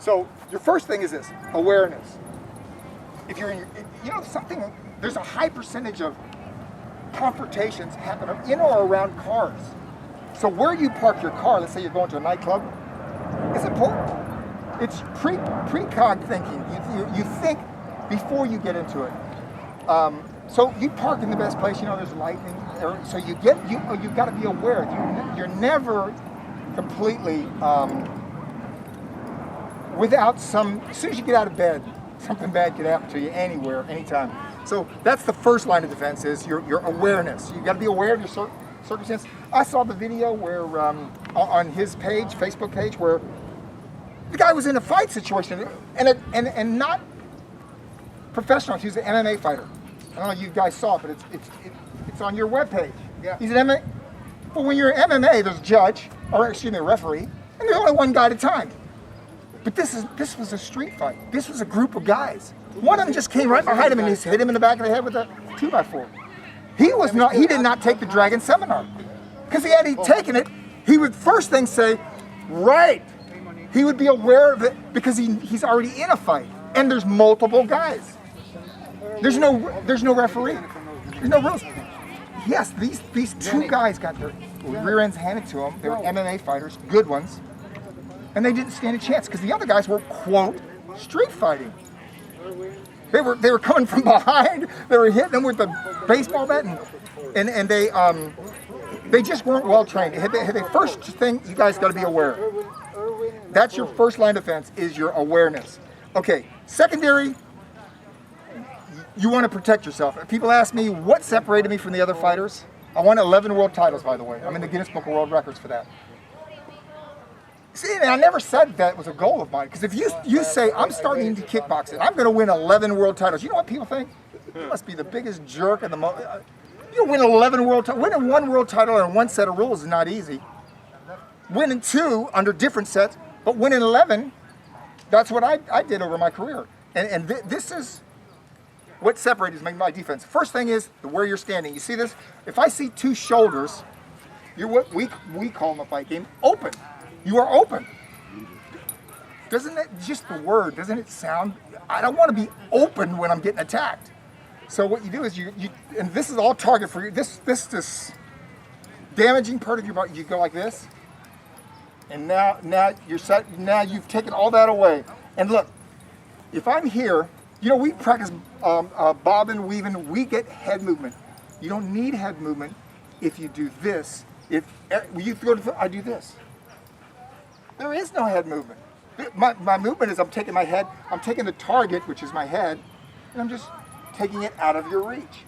So your first thing is this, awareness. If you're in your, you know something, there's a high percentage of confrontations happen in or around cars. So where you park your car, let's say you're going to a nightclub, is important. It's precog thinking. You think before you get into it. So you park in the best place. You know there's lightning, so you've got to be aware. You're never completely without some. As soon as you get out of bed, something bad could happen to you anywhere, anytime. So that's the first line of defense: is your awareness. You got to be aware of your circumstance. I saw the video where on his page, Facebook page, where the guy was in a fight situation and not professional. He was an MMA fighter. I don't know if you guys saw it, but it's on your webpage. Yeah. He's an MMA. But when you're an MMA, there's a judge, or excuse me, a referee, and there's only one guy at a time. But this was a street fight. This was a group of guys. One of them just came right behind him and he hit him in the back of the head with a 2x4. He did not take the Dragon seminar. Because had he taken it, he would first thing say, right. He would be aware of it because he's already in a fight. And there's multiple guys. There's no referee. There's no rules. Yes, these two guys got their rear ends handed to them. They were MMA fighters, good ones. And they didn't stand a chance because the other guys were, quote, street fighting. They were coming from behind. They were hitting them with the baseball bat, and they just weren't well trained. The first thing you guys got to be aware. That's your first line of defense, is your awareness. Okay, secondary, you want to protect yourself. People ask me what separated me from the other fighters. I won 11 world titles, by the way. I'm in the Guinness Book of World Records for that. See, and I never said that was a goal of mine, because if you say, I'm starting into kickboxing, I'm going to win 11 world titles, you know what people think? You must be the biggest jerk in the you win 11 world titles. Winning one world title and one set of rules is not easy. Winning two under different sets, but winning 11, that's what I did over my career. And this is what separates my defense. First thing is where you're standing. You see this? If I see two shoulders, you're what we call in the fight game open. You are open. Doesn't it, just the word, doesn't it sound, I don't want to be open when I'm getting attacked. So what you do is you and this is all target for you, this damaging part of your body, you go like this, and now you're set, now you've taken all that away. And look, if I'm here, you know, we practice bobbing, weaving, we get head movement. You don't need head movement if you do this. If you throw the, I do this. There is no head movement. My movement is I'm taking my head, I'm taking the target, which is my head, and I'm just taking it out of your reach.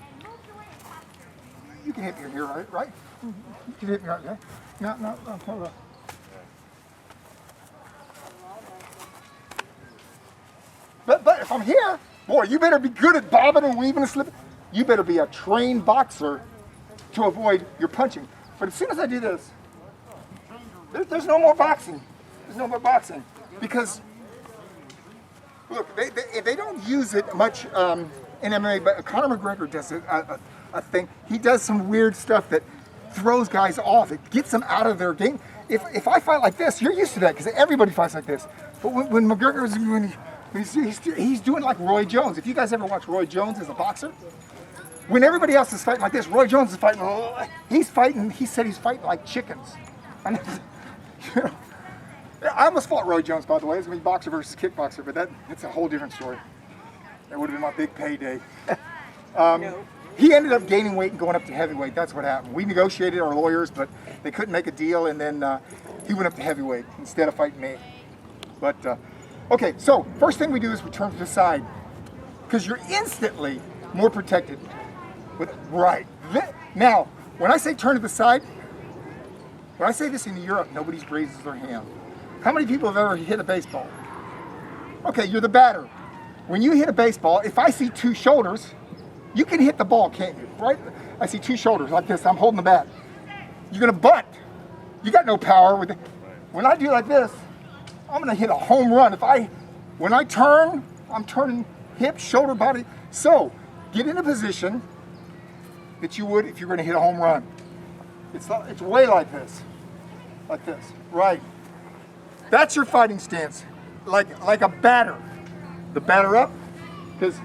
You can hit me here, right? You can hit me right there. No, hold on. But if I'm here, boy, you better be good at bobbing and weaving and slipping. You better be a trained boxer to avoid your punching. But as soon as I do this, there's no more boxing. There's no more boxing. Because, look, they don't use it much in MMA, but Conor McGregor does a thing. He does some weird stuff that throws guys off. It gets them out of their game. If I fight like this, you're used to that because everybody fights like this. But when McGregor is he's doing like Roy Jones. If you guys ever watch Roy Jones as a boxer, when everybody else is fighting like this, Roy Jones is fighting. He's fighting. He said he's fighting like chickens. And, you know, I almost fought Roy Jones, by the way. It was going to be boxer versus kickboxer, but that's a whole different story. That would have been my big payday. He ended up gaining weight and going up to heavyweight. That's what happened. We negotiated, our lawyers, but they couldn't make a deal, and then he went up to heavyweight instead of fighting me. But, okay, so first thing we do is we turn to the side, because you're instantly more protected. Right. Now, when I say turn to the side, when I say this in Europe, nobody raises their hand. How many people have ever hit a baseball? Okay, you're the batter. When you hit a baseball, if I see two shoulders, you can hit the ball, can't you? Right? I see two shoulders like this. I'm holding the bat. You're gonna bunt. You got no power with it. When I do like this, I'm gonna hit a home run. When I turn, I'm turning hip, shoulder, body. So get in a position that you would if you're gonna hit a home run. It's way like this, right? That's your fighting stance. like a batter. The batter up, because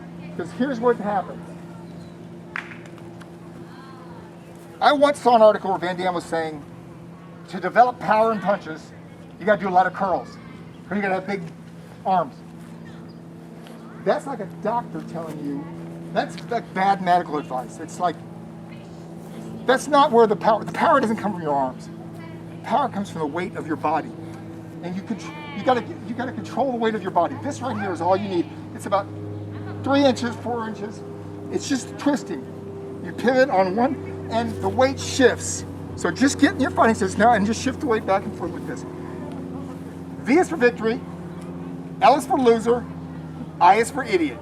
here's what happens. I once saw an article where Van Damme was saying, to develop power in punches, you got to do a lot of curls, or you got to have big arms. That's like a doctor telling you. That's like bad medical advice. It's like, that's not where the power doesn't come from your arms. Power comes from the weight of your body. And you gotta control the weight of your body. This right here is all you need. It's about 3 inches, 4 inches. It's just twisting. You pivot on one, and the weight shifts. So just get in your fighting stance now and just shift the weight back and forth with this. V is for victory, L is for loser, I is for idiot.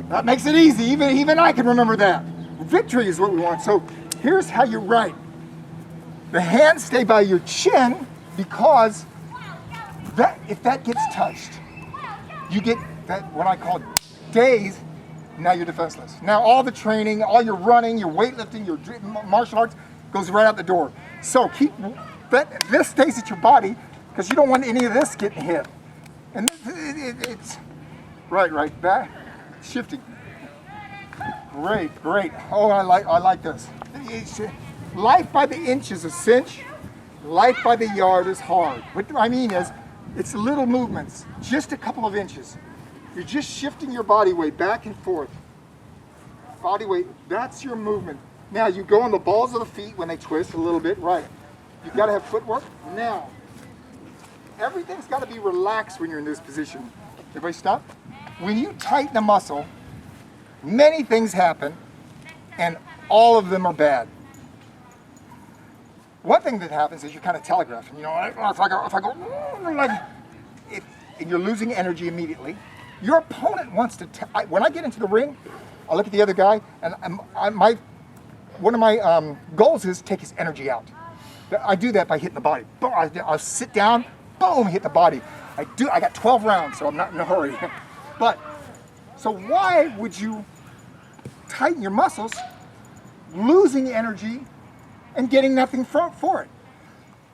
That makes it easy. Even I can remember that. Victory is what we want. So here's how you write. The hands stay by your chin because if that gets touched, you get that what I call daze. Now you're defenseless. Now all the training, all your running, your weightlifting, your martial arts goes right out the door. So keep this stays at your body because you don't want any of this getting hit. And it's right back, shifting. Great. Oh, I like this. Life by the inch is a cinch. Life by the yard is hard. What I mean is, it's little movements, just a couple of inches. You're just shifting your body weight back and forth. Body weight, that's your movement. Now you go on the balls of the feet when they twist a little bit, right. You've got to have footwork. Now, everything's got to be relaxed when you're in this position. Everybody stop. When you tighten a muscle, many things happen, and all of them are bad. One thing that happens is you're kind of telegraphing. You know, if I go like, and you're losing energy immediately. Your opponent wants to. When I get into the ring, I look at the other guy, and one of my goals is take his energy out. I do that by hitting the body. Boom, I'll sit down, boom, hit the body. I got 12 rounds, so I'm not in a hurry. But so why would you tighten your muscles, losing energy, and getting nothing for it?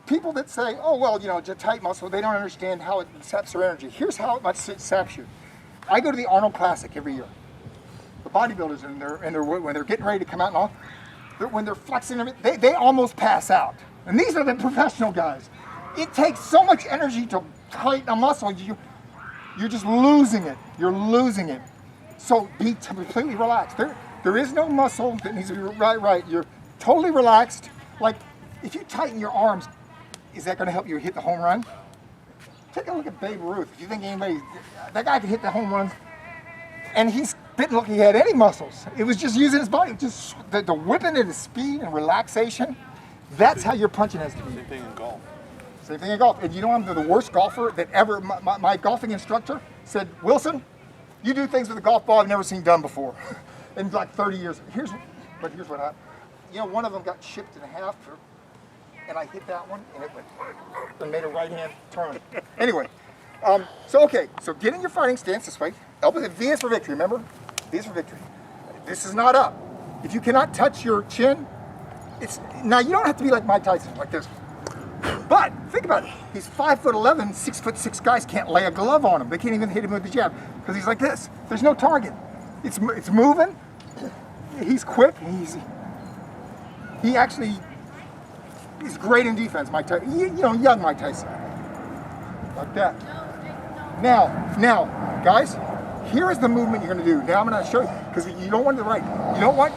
People that say, oh, well, you know, it's a tight muscle, they don't understand how it saps their energy. Here's how much it saps you. I go to the Arnold Classic every year. The bodybuilders, when they're getting ready to come out and all, when they're flexing, they almost pass out. And these are the professional guys. It takes so much energy to tighten a muscle, you're just losing it. You're losing it. So be completely relaxed. There is no muscle that needs to be right. You're totally relaxed. Like, if you tighten your arms, is that going to help you hit the home run? Take a look at Babe Ruth. If you think that guy could hit the home runs, and he didn't look like he had any muscles. It was just using his body, just the whipping and the speed and relaxation. That's how your punching has to be. Same thing in golf. Same thing in golf. And you know, I'm the worst golfer that ever, my golfing instructor said, Wilson, you do things with a golf ball I've never seen done before. In like 30 years. Here's what happened. You know, one of them got chipped in half, and I hit that one, and it went, and made a right-hand turn. Anyway, so get in your fighting stance this way. Elbow, V is for victory, remember? V is for victory. This is not up. If you cannot touch your chin, now you don't have to be like Mike Tyson, like this. But think about it. He's 5'11", 6'6" guys can't lay a glove on him. They can't even hit him with the jab because he's like this. There's no target. It's moving. He's quick. He actually is great in defense. Mike Tyson, young Mike Tyson, like that. Now, guys, here is the movement you're going to do. Now I'm going to show you because you don't want the right. You don't want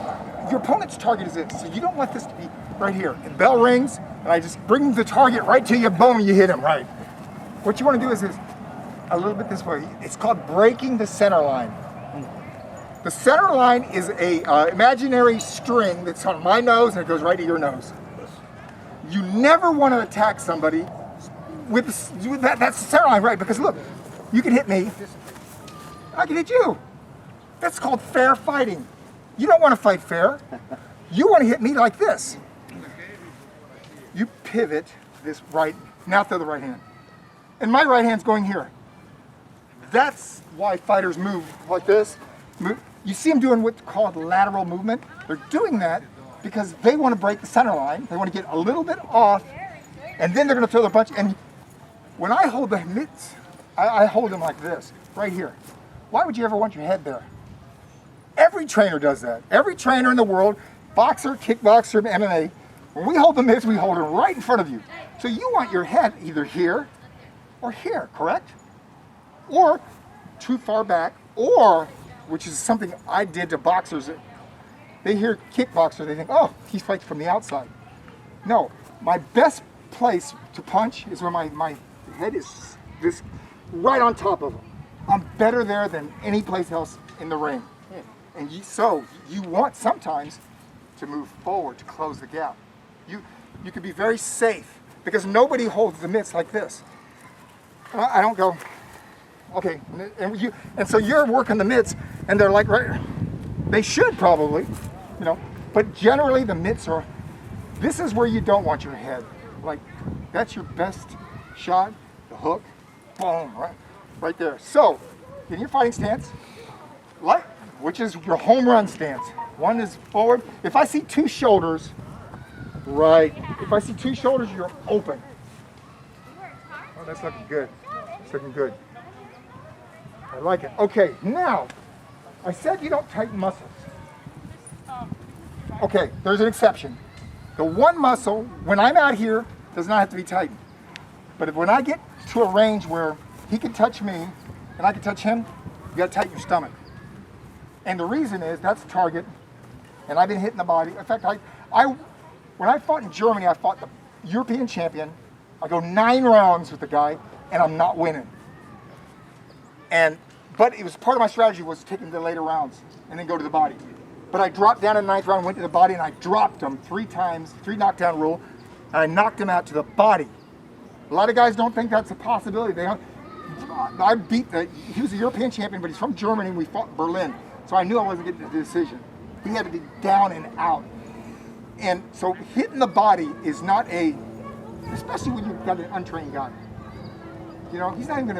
your opponent's target is this, so you don't want this to be right here. The bell rings, and I just bring the target right to you. Boom, you hit him right. What you want to do is a little bit this way. It's called breaking the center line. The center line is a imaginary string that's on my nose and it goes right to your nose. You never want to attack somebody with that's the center line, right? Because look, you can hit me, I can hit you. That's called fair fighting. You don't want to fight fair. You want to hit me like this. You pivot this right, now throw the right hand. And my right hand's going here. That's why fighters move like this. You see them doing what's called lateral movement. They're doing that because they want to break the center line. They want to get a little bit off, and then they're going to throw the punch. And when I hold the mitts, I hold them like this, right here. Why would you ever want your head there? Every trainer does that. Every trainer in the world, boxer, kickboxer, MMA, when we hold the mitts, we hold it right in front of you. So you want your head either here or here, correct? Or too far back, or, which is something I did to boxers, they hear kickboxer, they think, oh, he fights from the outside. No, my best place to punch is where my head is this right on top of him. I'm better there than any place else in the ring. And so you want sometimes to move forward to close the gap. You can be very safe because nobody holds the mitts like this. I don't go, okay, and so you're working the mitts and they're like, right, they should probably, but generally the mitts are, this is where you don't want your head. Like, that's your best shot, the hook, boom, right there. So, in your fighting stance, which is your home run stance. One is forward. If I see two shoulders, right. If I see two shoulders, you're open. Oh, that's looking good. That's looking good. I like it. Okay, now, I said you don't tighten muscles. Okay, there's an exception. The one muscle, when I'm out here, does not have to be tightened. But when I get to a range where he can touch me and I can touch him, you gotta tighten your stomach. And the reason is, that's the target, and I've been hitting the body. In fact, when I fought in Germany, I fought the European champion. I go 9 rounds with the guy, and I'm not winning. But it was part of my strategy was taking the later rounds and then go to the body. But I dropped down in the 9th round, went to the body, and I dropped him 3 times, 3 knockdown rule, and I knocked him out to the body. A lot of guys don't think that's a possibility. He was a European champion, but he's from Germany, and we fought in Berlin. So I knew I wasn't getting the decision. He had to be down and out. And so hitting the body is not especially when you've got an untrained guy. He's not even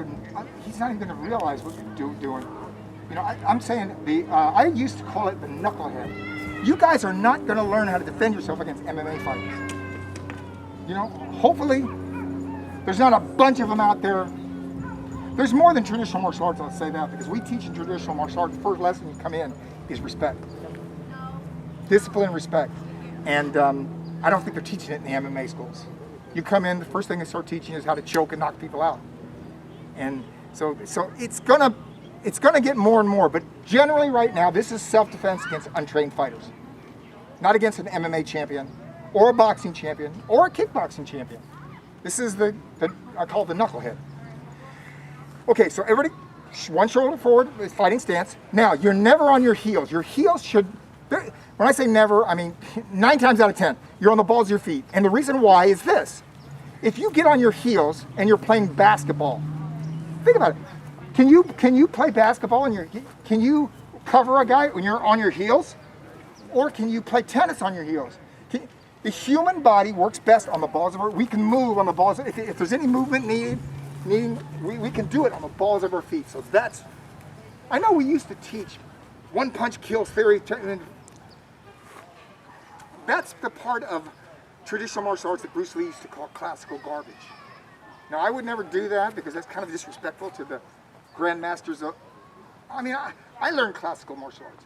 gonna realize what you're doing. I'm saying I used to call it the knucklehead. You guys are not gonna learn how to defend yourself against MMA fighters. Hopefully, there's not a bunch of them out there. There's more than traditional martial arts, I'll say that, because we teach in traditional martial arts, the first lesson you come in is respect. Discipline and respect. And I don't think they're teaching it in the MMA schools. You come in, the first thing they start teaching is how to choke and knock people out. And so it's gonna get more and more, but generally right now, this is self-defense against untrained fighters. Not against an MMA champion, or a boxing champion, or a kickboxing champion. This is I call it the knucklehead. Okay, so everybody, one shoulder forward, is fighting stance. Now, you're never on your heels. Your heels should, when I say never, I mean 9 times out of 10, you're on the balls of your feet. And the reason why is this. If you get on your heels and you're playing basketball, think about it. Can you play basketball and can you cover a guy when you're on your heels? Or can you play tennis on your heels? The human body works best on the balls of our, we can move on the balls, if there's any movement needed, we can do it on the balls of our feet. So I know we used to teach one punch kills theory. That's the part of traditional martial arts that Bruce Lee used to call classical garbage. Now, I would never do that because that's kind of disrespectful to the grandmasters of, I learned classical martial arts.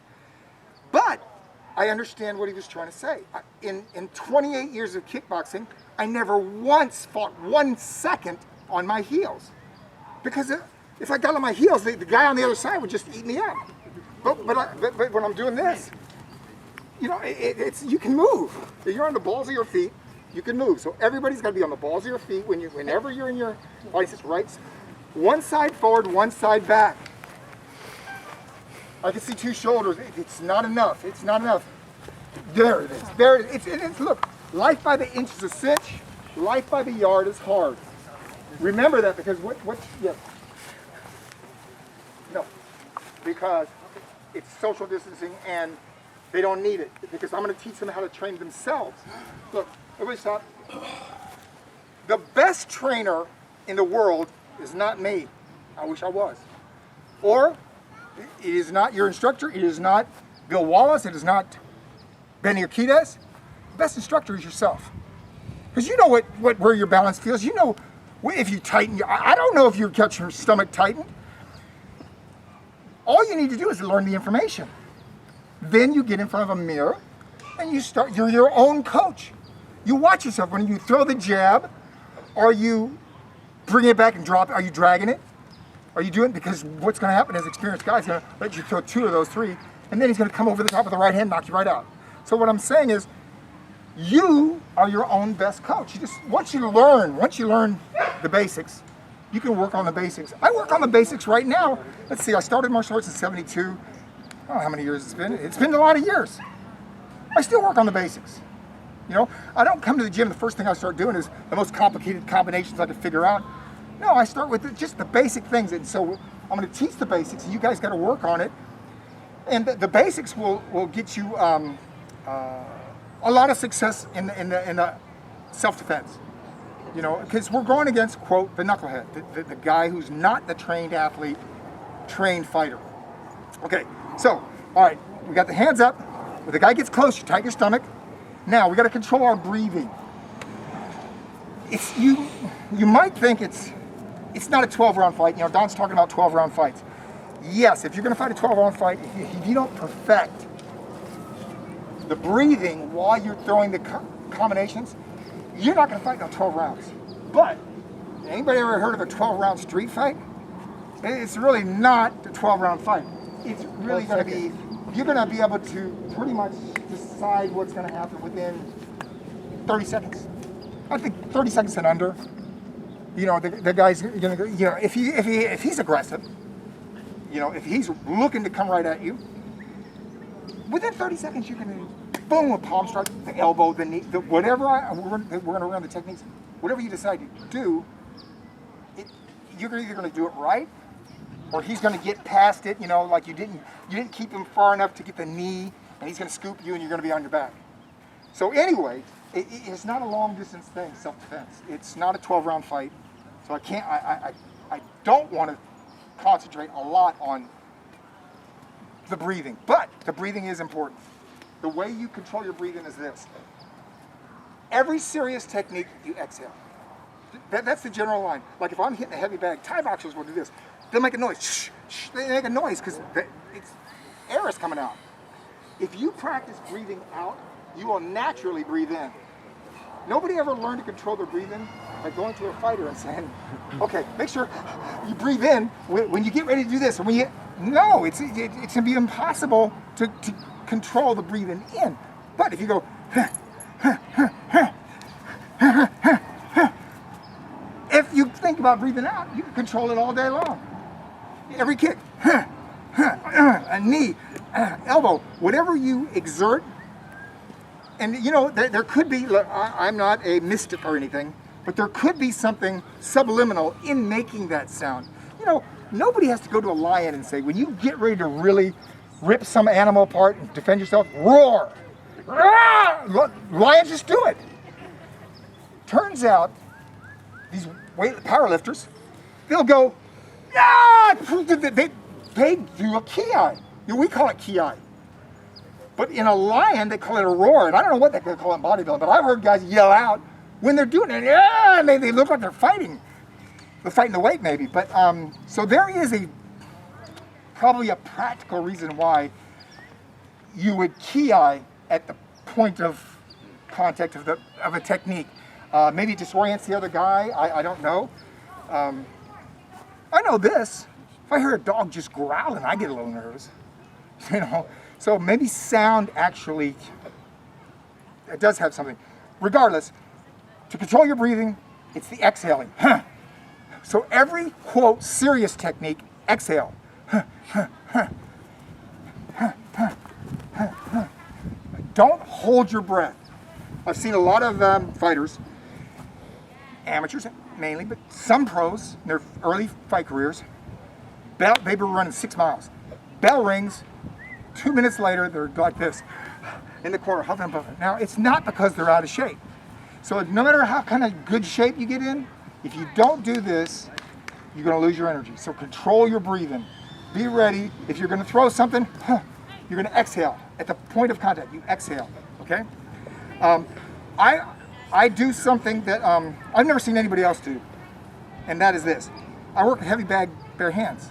But I understand what he was trying to say. In 28 years of kickboxing, I never once fought 1 second on my heels. Because if I got on my heels, the guy on the other side would just eat me up. But when I'm doing this, you can move. If you're on the balls of your feet, you can move. So everybody's got to be on the balls of your feet whenever you're in your body. Right, one side forward, one side back. I can see 2 shoulders. It's not enough. It's not enough. There it is. There it is. Look, life by the inch is a cinch. Life by the yard is hard. Remember that because no, because it's social distancing and they don't need it because I'm going to teach them how to train themselves. Look, everybody stop. The best trainer in the world is not me. I wish I was. Or it is not your instructor. It is not Bill Wallace. It is not Benny Urquidez. The best instructor is yourself. Because you know where your balance feels. You know If you tighten your, I don't know if you catch your stomach tightened. All you need to do is learn the information. Then you get in front of a mirror and you're your own coach. You watch yourself. When you throw the jab, are you bringing it back and drop it? Are you dragging it? Are you doing it? Because what's going to happen is experienced guy's going to let you throw 2 of those 3, and then he's going to come over the top of the right hand, knock you right out. So what I'm saying is, you are your own best coach. Once you learn the basics, you can work on the basics. I work on the basics right now. Let's see, I started martial arts in 72. I don't know how many years it's been. It's been a lot of years. I still work on the basics. You know, I don't come to the gym, the first thing I start doing is the most complicated combinations I can figure out. No, I start with just the basic things. And so I'm going to teach the basics, and you guys got to work on it. And the basics will get you a lot of success in the self-defense. You know, because we're going against, quote, the knucklehead, the guy who's not the trained athlete, trained fighter. Okay, so, all right, we got the hands up. When the guy gets close, you tighten your stomach. Now, we got to control our breathing. You might think it's not a 12-round fight. You know, Don's talking about 12-round fights. Yes, if you're going to fight a 12-round fight, if you don't perfect the breathing while you're throwing the combinations, you're not going to fight no 12 rounds. But anybody ever heard of a 12-round street fight? It's really not a 12-round fight. It's really going to be, you're going to be able to pretty much decide what's going to happen within 30 seconds. I think 30 seconds and under. You know, the guy's going to go, you know, if he's aggressive, you know, if he's looking to come right at you, within 30 seconds you can, boom, a palm strike, the elbow, the knee, whatever, we're going to run the techniques, whatever you decide to do, you're either going to do it right, or he's going to get past it, you know, like you didn't keep him far enough to get the knee, and he's going to scoop you and you're going to be on your back. So anyway, it's not a long distance thing, self-defense. It's not a 12-round fight, so I don't want to concentrate a lot on the breathing, but the breathing is important. The way you control your breathing is this. Every serious technique, you exhale. That's the general line. Like if I'm hitting a heavy bag, Thai boxers will do this. They'll make a noise. Shh, shh. They make a noise because air is coming out. If you practice breathing out, you will naturally breathe in. Nobody ever learned to control their breathing by going to a fighter and saying, okay, make sure you breathe in when you get ready to do this. And when you, no, it's going to be impossible to control the breathing in. But if you go, if you think about breathing out, you can control it all day long. Every kick, a knee, elbow, whatever you exert. And you know, there could be, I'm not a mystic or anything, but there could be something subliminal in making that sound. You know, nobody has to go to a lion and say, when you get ready to really rip some animal apart and defend yourself, roar. Lions just do it. Turns out, these powerlifters, they'll go, ah! They do a ki. We call it ki. But in a lion, they call it a roar. And I don't know what they call it in bodybuilding, but I've heard guys yell out when they're doing it. Yeah, and they look like they're fighting. They're fighting the weight maybe. But so there is probably a practical reason why you would ki at the point of contact of a technique. Maybe it disorients the other guy. I don't know. I know this. If I hear a dog just growling, I get a little nervous. You know. So maybe sound actually, it does have something. Regardless, to control your breathing, it's the exhaling. So every, quote, serious technique, exhale. Don't hold your breath. I've seen a lot of fighters, amateurs mainly, but some pros in their early fight careers, they were running 6 miles. Bell rings. 2 minutes later, they're like this, in the corner, huffing and puffing. Now, it's not because they're out of shape. So no matter how kind of good shape you get in, if you don't do this, you're going to lose your energy. So control your breathing. Be ready. If you're going to throw something, you're going to exhale. At the point of contact, you exhale, okay? I do something that I've never seen anybody else do. and that is this. I work a heavy bag, bare hands.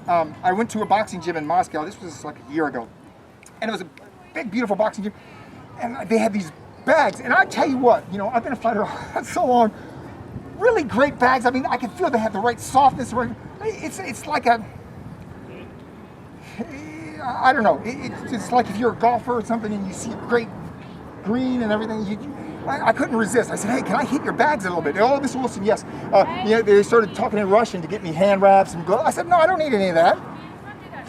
I went to a boxing gym in Moscow. This was like a year ago. And it was a big, beautiful boxing gym. And they had these bags. And I tell you what, you know, I've been a fighter so long. Really great bags. I mean, I can feel they have the right softness. It's like a, I don't know. It's like if you're a golfer or something and you see a great green and everything. I couldn't resist. I said, hey, can I hit your bags a little bit? Oh, Mr. Wilson, yes. You know, they started talking in Russian to get me hand wraps and gloves. I said, no, I don't need any of that.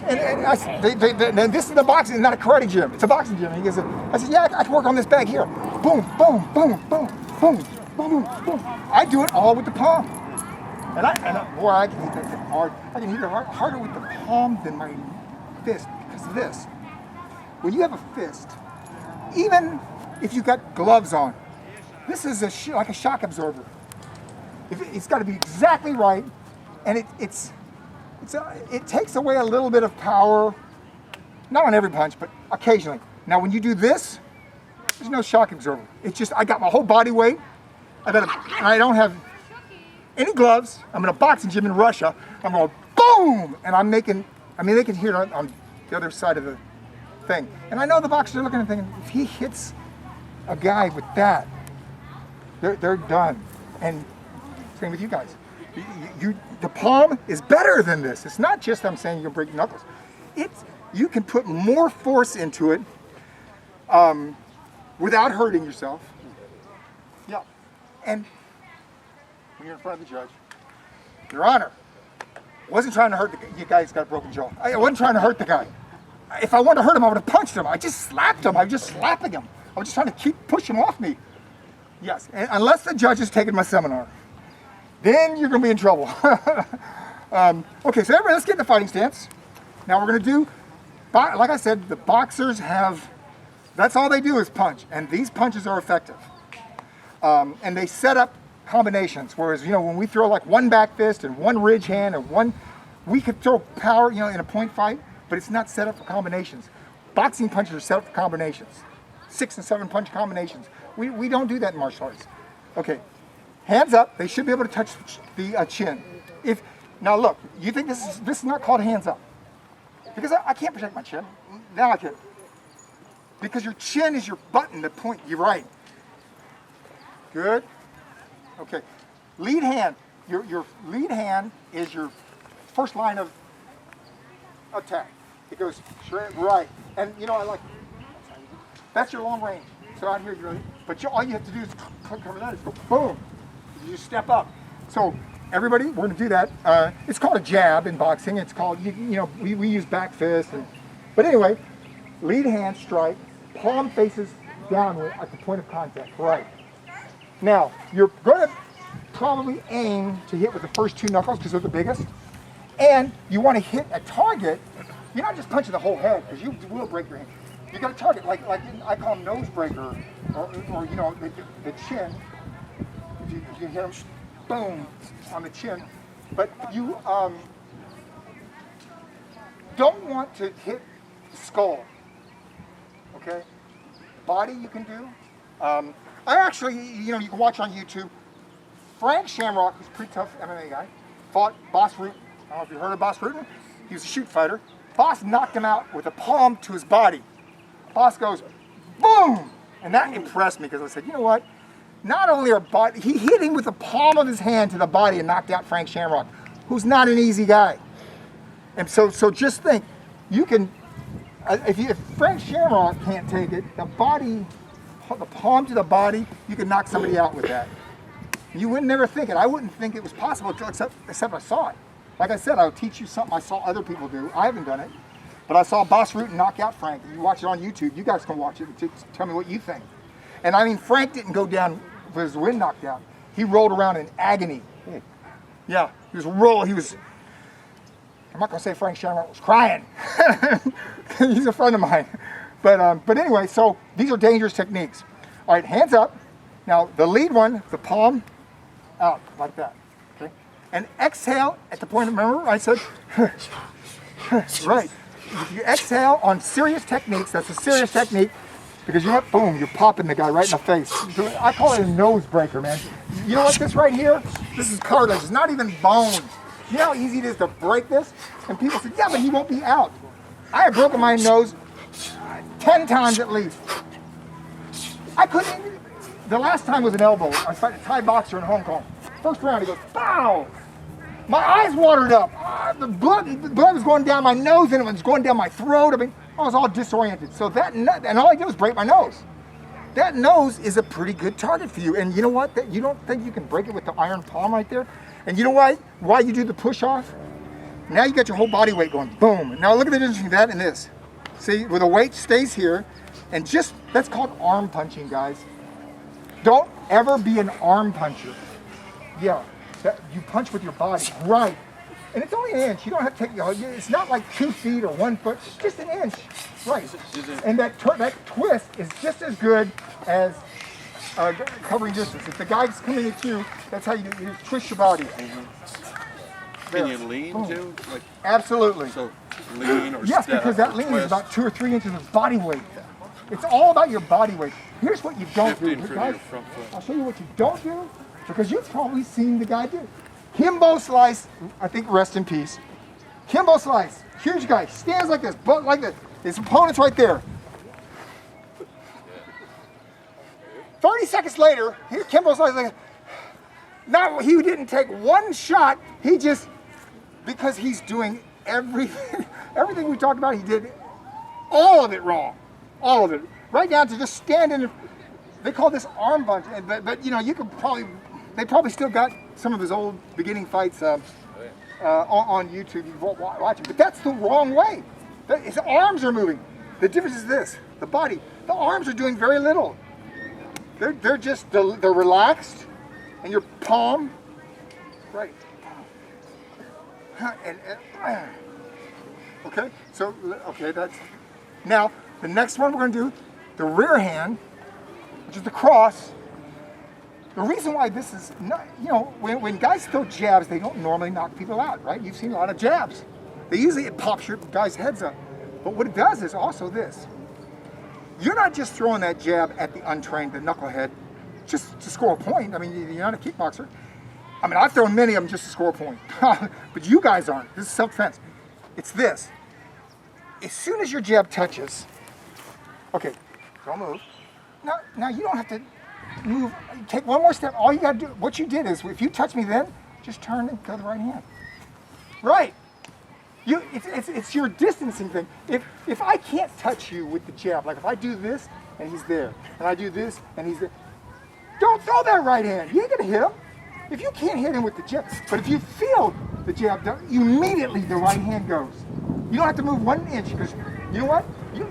And I said, this is the boxing, not a karate gym. It's a boxing gym. And he goes, I said, yeah, I can work on this bag here. Boom, boom, boom, boom, boom, boom, boom, boom. I do it all with the palm. And boy, I can hit that thing hard. I can hit it harder with the palm than my fist because of this. When you have a fist, even if you've got gloves on, this is like a shock absorber. It's got to be exactly right, and it takes away a little bit of power, not on every punch, but occasionally. Now, when you do this, there's no shock absorber. It's just I got my whole body weight. I don't have any gloves. I'm in a boxing gym in Russia. I'm going boom, and I'm making. I mean, they can hear it on the other side of the thing. And I know the boxers are looking and thinking, if he hits a guy with that, they're done. And same with you guys. The palm is better than this. It's not just I'm saying you're breaking knuckles. You can put more force into it without hurting yourself. Yeah. And when you're in front of the judge, Your Honor, I wasn't trying to hurt the guy who's got a broken jaw. I wasn't trying to hurt the guy. If I wanted to hurt him, I would have punched him. I just slapped him. I was just slapping him. I was just trying to keep pushing him off me. Yes, and unless the judge has taken my seminar, then you're going to be in trouble. Okay, so everybody, let's get in the fighting stance. Now we're going to do, like I said, the boxers have, that's all they do is punch, and these punches are effective. And they set up combinations, whereas, you know, when we throw like one back fist and one ridge hand and one, we could throw power, you know, in a point fight, but it's not set up for combinations. Boxing punches are set up for combinations. 6 and 7 punch combinations. We don't do that in martial arts. Okay, hands up. They should be able to touch the chin. Now look, you think this is not called hands up? Because I can't protect my chin. Now I can. Because your chin is your button to point you right. Good. Okay. Lead hand. Your lead hand is your first line of attack. It goes straight right. And you know I like. That's your long range. So out here, all you have to do is cover that. Is go boom. You just step up. So everybody, we're going to do that. It's called a jab in boxing. It's called, you know, we use back fist. But anyway, lead hand strike, palm faces downward at the point of contact. Right. Now, you're going to probably aim to hit with the first 2 knuckles because they're the biggest. And you want to hit a target. You're not just punching the whole head because you will break your hand. You got a target, like I call them nose breaker, or you know, the chin. If you hit them, boom, on the chin. But you don't want to hit the skull. Okay, body you can do. I actually, you know, you can watch on YouTube. Frank Shamrock, who's a pretty tough MMA guy, fought Boss Root. I don't know if you heard of Boss Root. He was a shoot fighter. Boss knocked him out with a palm to his body. Boss goes, boom! And that impressed me because I said, you know what? Not only he hit him with the palm of his hand to the body and knocked out Frank Shamrock, who's not an easy guy. And so just think, you can, if Frank Shamrock can't take it, the palm to the body, you can knock somebody out with that. You would never think it. I wouldn't think it was possible except I saw it. Like I said, I'll teach you something I saw other people do. I haven't done it. But I saw Boss Root knock out Frank. You watch it on YouTube. You guys can watch it and tell me what you think. And I mean, Frank didn't go down with his wind knocked out. He rolled around in agony. Yeah, he was I'm not going to say Frank Shamrock was crying. He's a friend of mine. But anyway, so these are dangerous techniques. All right, hands up. Now, the lead one, the palm out like that. Okay? And exhale at the point, remember I said, right. If you exhale on serious techniques, that's a serious technique, because you're not, boom, you're popping the guy right in the face. I call it a nose breaker, man. You know what, this right here, This is cartilage. It's not even bone. You know how easy it is to break this? And people say, yeah, but he won't be out. I have broken my nose 10 times at least. I couldn't even, the last time was an elbow. I was fighting a Thai boxer in Hong Kong. First round, he goes, pow! My eyes watered up. The blood was going down my nose and it was going down my throat. I mean, I was all disoriented. So that, and all I did was break my nose. That nose is a pretty good target for you. And you know what? You don't think you can break it with the iron palm right there? And you know why you do the push off? Now you got your whole body weight going, boom. Now look at the difference between that and this. See, where the weight stays here, and just, that's called arm punching, guys. Don't ever be an arm puncher. Yeah, you punch with your body, right. And it's only an inch. You don't have to take, it's not like 2 feet or 1 foot, it's just an inch, right. And that twist is just as good as covering distance. If the guy's coming at you, that's how you twist your body. Can you lean too? Like, absolutely. So lean or yes, step because that or lean twist. is about 2 or 3 inches of body weight. It's all about your body weight. Here's what you don't do. Guys, I'll show you what you don't do, because you've probably seen the guy do. Kimbo Slice, I think rest in peace. Kimbo Slice, huge guy, stands like this, butt like this. His opponent's right there. 30 seconds later, here Kimbo Slice like, not, he didn't take one shot, he just, because he's doing everything we talked about, he did all of it wrong. All of it. Right down to just standing, they call this arm punch, but you know, you could probably, they probably still got some of his old beginning fights on YouTube, you watch it, but that's the wrong way. His arms are moving. The difference is this, the body, the arms are doing very little. They're just, they're relaxed, and your palm, right. Okay, so, okay, that's, now, the next one we're going to do, the rear hand, which is the cross. The reason why this is not, you know, when guys throw jabs, they don't normally knock people out, right? You've seen a lot of jabs. It pops your guys' heads up. But what it does is also this. You're not just throwing that jab at the untrained, the knucklehead, just to score a point. I mean, you're not a kickboxer. I mean, I've thrown many of them just to score a point. But you guys aren't. This is self-defense. It's this. As soon as your jab touches, okay, don't move. Now you don't have to move. Take one more step. All you got to do, what you did is, if you touch me then, just turn and go to the right hand. Right. It's your distancing thing. If I can't touch you with the jab, like if I do this and he's there, and I do this and he's there, don't throw that right hand. You ain't gonna hit him. If you can't hit him with the jab, but if you feel the jab, immediately the right hand goes. You don't have to move 1 inch, because you know what?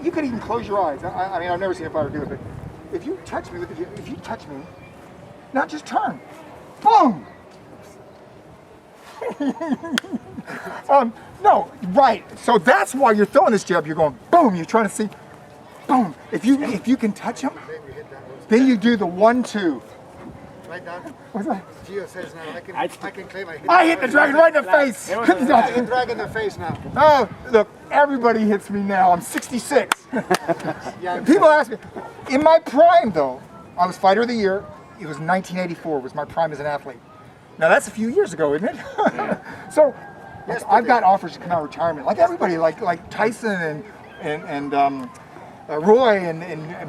You could even close your eyes. I mean, I've never seen a fighter do it, but if you touch me with the jab, if you touch me, now just turn. Boom! No, right. So that's why you're throwing this jab. You're going boom. You're trying to see, boom. If you can touch him, then you do the 1-2. Right now, What's that? Gio says now I can claim I hit the dragon right in the face. I hit the dragon in the face now. Oh, look, everybody hits me now. I'm 66. Yeah, People ask me, in my prime though, I was fighter of the year. It was 1984 was my prime as an athlete. Now that's a few years ago, isn't it? So yes, I've got offers to come out of retirement, like everybody, like Tyson and Roy and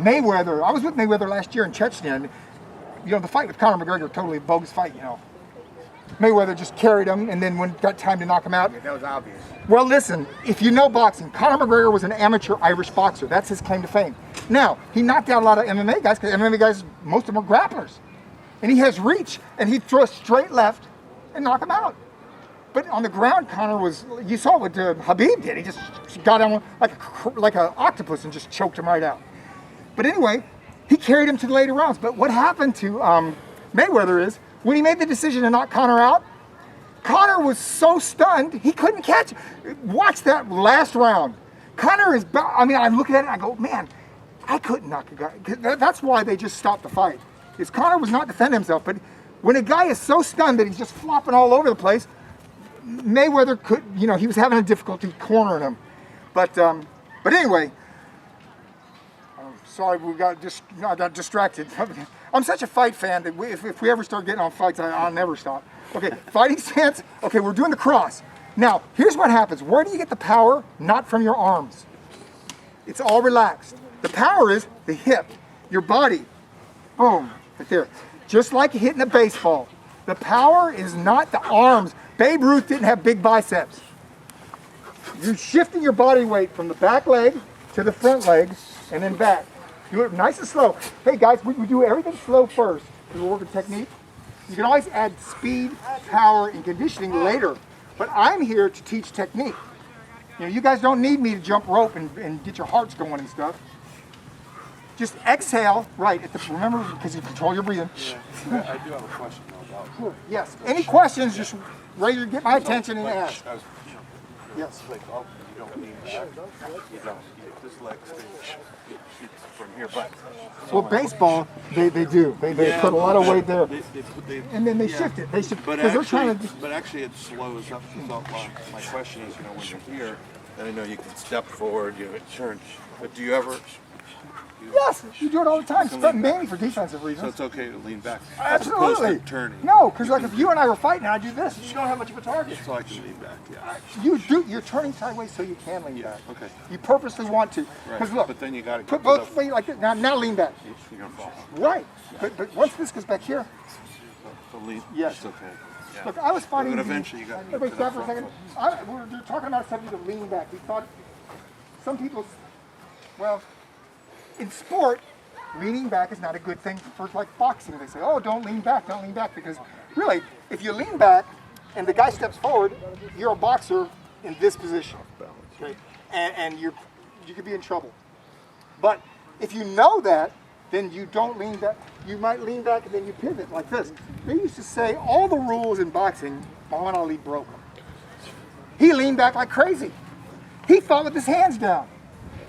Mayweather. I was with Mayweather last year in Chechnya. And, you know, the fight with Conor McGregor, totally bogus fight, you know. Mayweather just carried him, and then when it got time to knock him out. that was obvious. Well, listen, if you know boxing, Conor McGregor was an amateur Irish boxer. That's his claim to fame. Now, he knocked out a lot of MMA guys, because MMA guys, most of them are grapplers. And he has reach, and he'd throw a straight left and knock him out. But on the ground, Conor was, you saw what Habib did. He just got on like an octopus and just choked him right out. But anyway, he carried him to the later rounds. But what happened to Mayweather is, when he made the decision to knock Conor out, Conor was so stunned, he couldn't catch it. Watch that last round. Conor is, I mean, I look at it and I go, man, I couldn't knock a guy. That's why they just stopped the fight. Is Conor was not defending himself, but when a guy is so stunned that he's just flopping all over the place, Mayweather could, you know, he was having a difficulty cornering him. But anyway, sorry, I got distracted. I'm such a fight fan that if we ever start getting on fights, I'll never stop. Okay, fighting stance. Okay, we're doing the cross. Now, here's what happens. Where do you get the power? Not from your arms. It's all relaxed. The power is the hip, your body. Boom, right there. Just like hitting a baseball. The power is not the arms. Babe Ruth didn't have big biceps. You're shifting your body weight from the back leg to the front leg and then back. Do it nice and slow. Hey guys, we do everything slow first because we're working technique. You can always add speed, power, and conditioning later. But I'm here to teach technique. You know, you guys don't need me to jump rope and get your hearts going and stuff. Just exhale, right, remember, because you control your breathing. Yeah. I do have a question though about. Yes, any questions, just get my attention and ask. Yes. Like, oh, you don't lean back. You don't. This leg stays from here, but. Well, baseball, they do. They put a lot of weight there. And then they shift it. They shift because they're trying to. But actually, it slows up. So my question is, you know, when you're here, and I know you can step forward, you turn, but do you ever? Yes, you do it all the time. It's mainly for defensive reasons. So it's okay to lean back. Absolutely. As opposed to turning. No, because like if you and I were fighting and I do this, you don't have much of a target. So I can lean back. Yeah. You're turning sideways so you can lean back. Okay. You purposely want to. Because Right. look, But then you got to put both feet like this. Now lean back. You're gonna fall. Right. But once this goes back here, So lean. Yes. It's okay. Yeah. look, I was fighting. But eventually you got to get Everybody to the stop for a front second. We're talking about something to lean back. We thought some people, well, in sport, leaning back is not a good thing for like boxing. They say, oh, don't lean back, because really, if you lean back and the guy steps forward, you're a boxer in this position, okay? And you could be in trouble. But if you know that, then you don't lean back. You might lean back and then you pivot like this. They used to say all the rules in boxing, Muhammad Ali broke them. He leaned back like crazy. He fought with his hands down.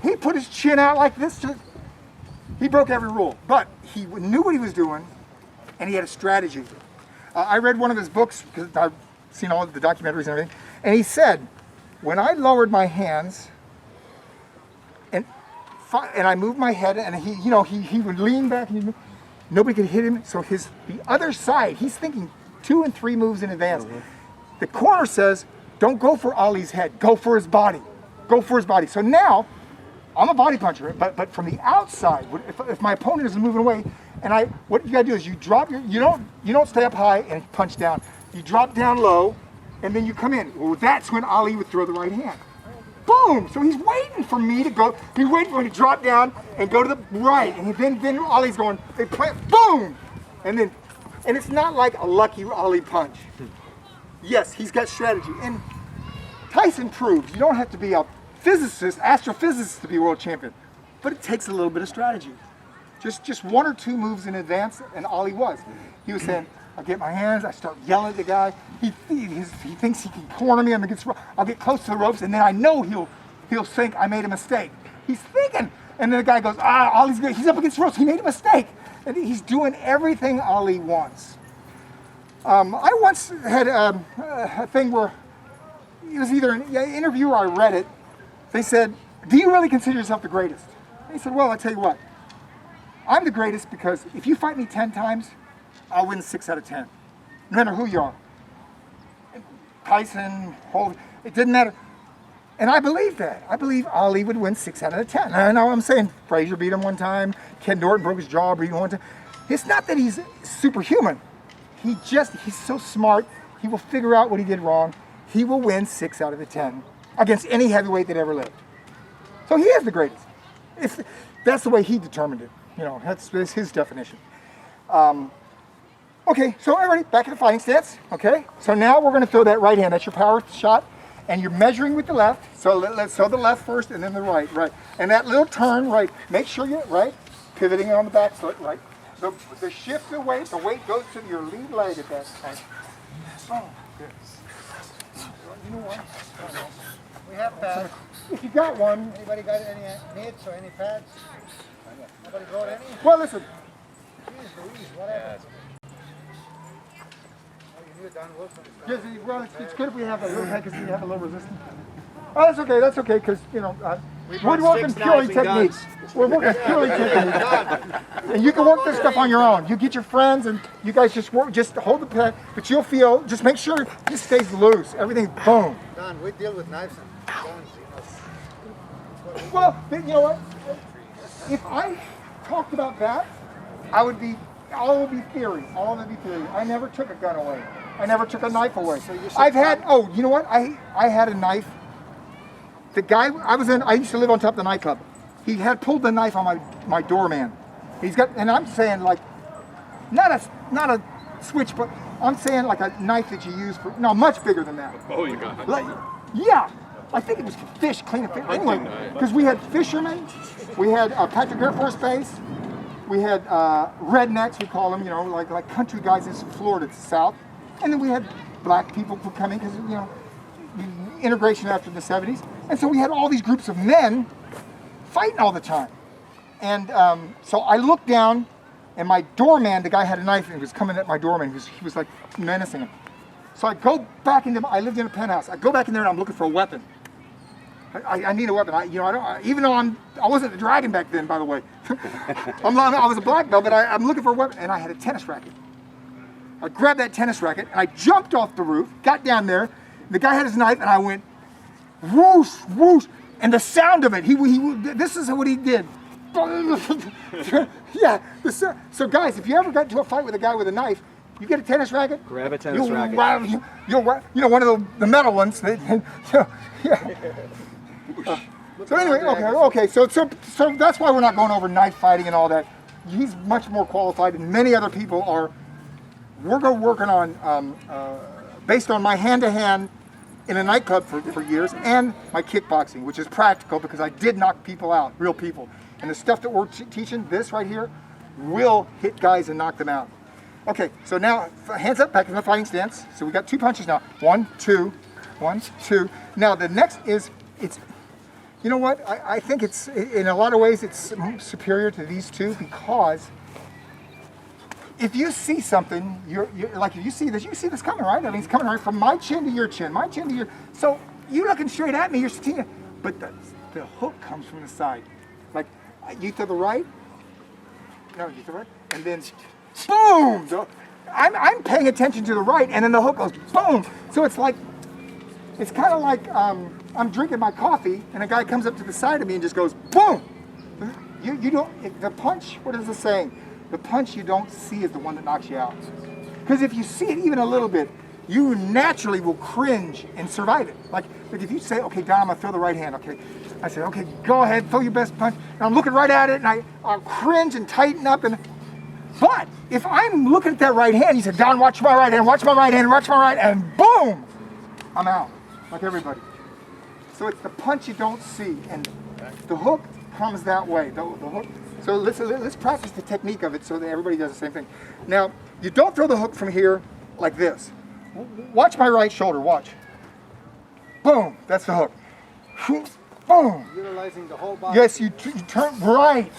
He put his chin out like this. He broke every rule, but he knew what he was doing, and he had a strategy. I read one of his books, because I've seen all the documentaries and everything, and he said, when I lowered my hands, and I moved my head, and he would lean back, and nobody could hit him, so the other side, he's thinking 2 and 3 moves in advance. The corner says, don't go for Ali's head, go for his body. Go for his body. So now, I'm a body puncher, but from the outside, if my opponent is moving away, what you gotta do is you drop you don't stay up high and punch down. You drop down low, and then you come in. Well, that's when Ali would throw the right hand. Boom! So he's waiting for me to go. He's waiting for me to drop down and go to the right, and then Ali's going. They plant. Boom! And it's not like a lucky Ali punch. Yes, he's got strategy, and Tyson proves you don't have to be a physicist, astrophysicist to be world champion, but it takes a little bit of strategy. Just 1 or 2 moves in advance, and Ali was. He was saying, I get my hands, I start yelling at the guy. He thinks he can corner me. I'll get close to the ropes, and then I know he'll think I made a mistake. He's thinking, and then the guy goes, Ali's good. He's up against the ropes. He made a mistake, and he's doing everything Ali wants. I once had a thing where it was either an interview or I read it. They said, do you really consider yourself the greatest? He said, well, I'll tell you what. I'm the greatest because if you fight me 10 times, I'll win 6 out of 10. No matter who you are. Tyson, Holt, it didn't matter. And I believe that. I believe Ali would win 6 out of 10. I know I'm saying Frazier beat him one time, Ken Norton broke his jaw, beat him one time. It's not that he's superhuman. He's so smart, he will figure out what he did wrong. He will win 6 out of the 10 against any heavyweight that ever lived. So he is the greatest. That's the way he determined it. That's his definition. Okay, so everybody back in the fighting stance. Okay, so now we're going to throw that right hand. That's your power shot, and you're measuring with the left. So let's throw the left first, and then the right. And that little turn, right. Make sure you're right, pivoting on the back foot, right. So the shift the weight goes to your lead leg at that point. Oh, good. You know what? We have pads. If you got one. Anybody got any mitts or any pads? Nobody brought any? Well, listen. Jeez Louise, what happened? Oh, you knew Don Wilson. Well, it's good if we have a little head because we have a little resistance. Oh, that's okay, because, We're working purely techniques. We're working purely techniques. And you can work this stuff on your own. You get your friends and you guys just work, just hold the pet, but you'll feel, just make sure it stays loose. Everything's boom. Don, we deal with knives and guns, Well, you know what? If I talked about that, all would be theory. All would be theory. I never took a gun away. I never took a knife away. So I've had, oh, you know what? I had a knife. The guy I used to live on top of the nightclub. He had pulled the knife on my doorman. He's got, and I'm saying like, not a switch, but I'm saying like a knife that you use for, no, much bigger than that. Oh, you got it. Like, yeah, I think it was for fish, cleaning fish. Anyway, because we had fishermen, we had Patrick Air Force Base, we had rednecks, we call them, you know, like country guys in Florida to the south, and then we had black people who come in because, you know, integration after the 70s, and so we had all these groups of men fighting all the time. And so I looked down, and my doorman, the guy had a knife and he was coming at my doorman. He was like menacing him. So I go back into, I lived in a penthouse. I go back in there and I'm looking for a weapon. I need a weapon. Even though I wasn't a dragon back then, by the way. I was a black belt, but I'm looking for a weapon. And I had a tennis racket. I grabbed that tennis racket and I jumped off the roof, got down there. The guy had his knife and I went whoosh, whoosh. And the sound of it, this is what he did. Yeah. So guys, if you ever got into a fight with a guy with a knife, you get a tennis racket. Grab a tennis racket. You'll one of the metal ones. Yeah. So anyway, okay. So that's why we're not going over knife fighting and all that. He's much more qualified than many other people are. We're working on based on my hand-to-hand in a nightclub for years, and my kickboxing, which is practical because I did knock people out, real people. And the stuff that we're teaching, this right here, will hit guys and knock them out. Okay, so now hands up, back in the fighting stance. So we got 2 punches now. 1, 2, 1, 2. Now the next is, you know what? I think it's, in a lot of ways, it's superior to these two because if you see something, you're like, if you see this coming, right? I mean, it's coming right from my chin to your chin, my chin to your, so you looking straight at me, you're seeing, but the hook comes from the side. Like, you to the right, no, you to the right, and then, boom! I'm paying attention to the right, and then the hook goes, boom! So it's like, it's kind of like I'm drinking my coffee, and a guy comes up to the side of me and just goes, boom! You don't, the punch, what is the saying? The punch you don't see is the one that knocks you out. Because if you see it even a little bit, you naturally will cringe and survive it. Like if you say, okay, Don, I'm gonna throw the right hand, okay. I say, okay, go ahead, throw your best punch. And I'm looking right at it, and I'll cringe and tighten up. But if I'm looking at that right hand, you say, Don, watch my right hand, watch my right hand, watch my right hand, and boom, I'm out, like everybody. So it's the punch you don't see, and the hook comes that way, the hook. So let's practice the technique of it so that everybody does the same thing. Now, you don't throw the hook from here like this. Watch my right shoulder, watch. Boom, that's the hook. Boom. utilizing the whole body. Yes, you turn right.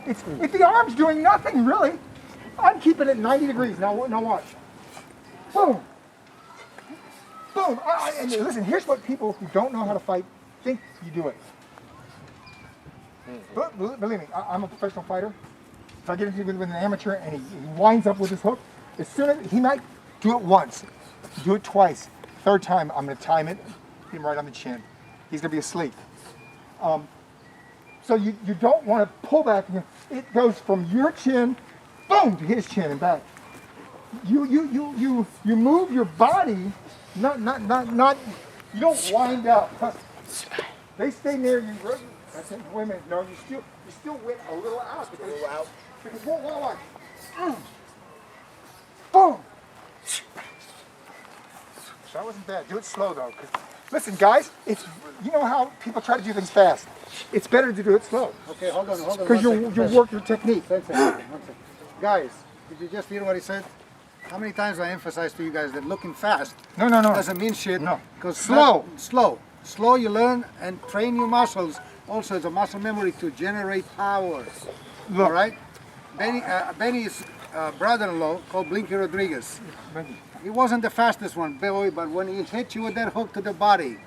If the arm's doing nothing, really, I'm keeping it 90 degrees. Now watch. Boom. Boom. And listen, here's what people who don't know how to fight think you do it. Believe me, I'm a professional fighter. If I get into it with an amateur and he winds up with his hook, as soon as he might do it once, do it twice, third time, I'm going to time it, hit him right on the chin. He's going to be asleep. So you don't want to pull back. It goes from your chin, boom, to his chin and back. You move your body, not. You don't wind up. They stay near you. I said, wait a minute, no, you still went a little out. Because watch. Boom. That wasn't bad. Do it slow though. Listen, guys, you know how people try to do things fast. It's better to do it slow. Okay, hold on. Because you work your technique. One second. Guys, did you just hear what he said? How many times I emphasize to you guys that looking fast No. doesn't mean shit. No. Because Slow. Slow you learn and train your muscles. Also, it's a muscle memory to generate power. Look. All right? Benny's brother-in-law called Blinky Rodriguez. He wasn't the fastest one, boy, but when he hit you with that hook to the body,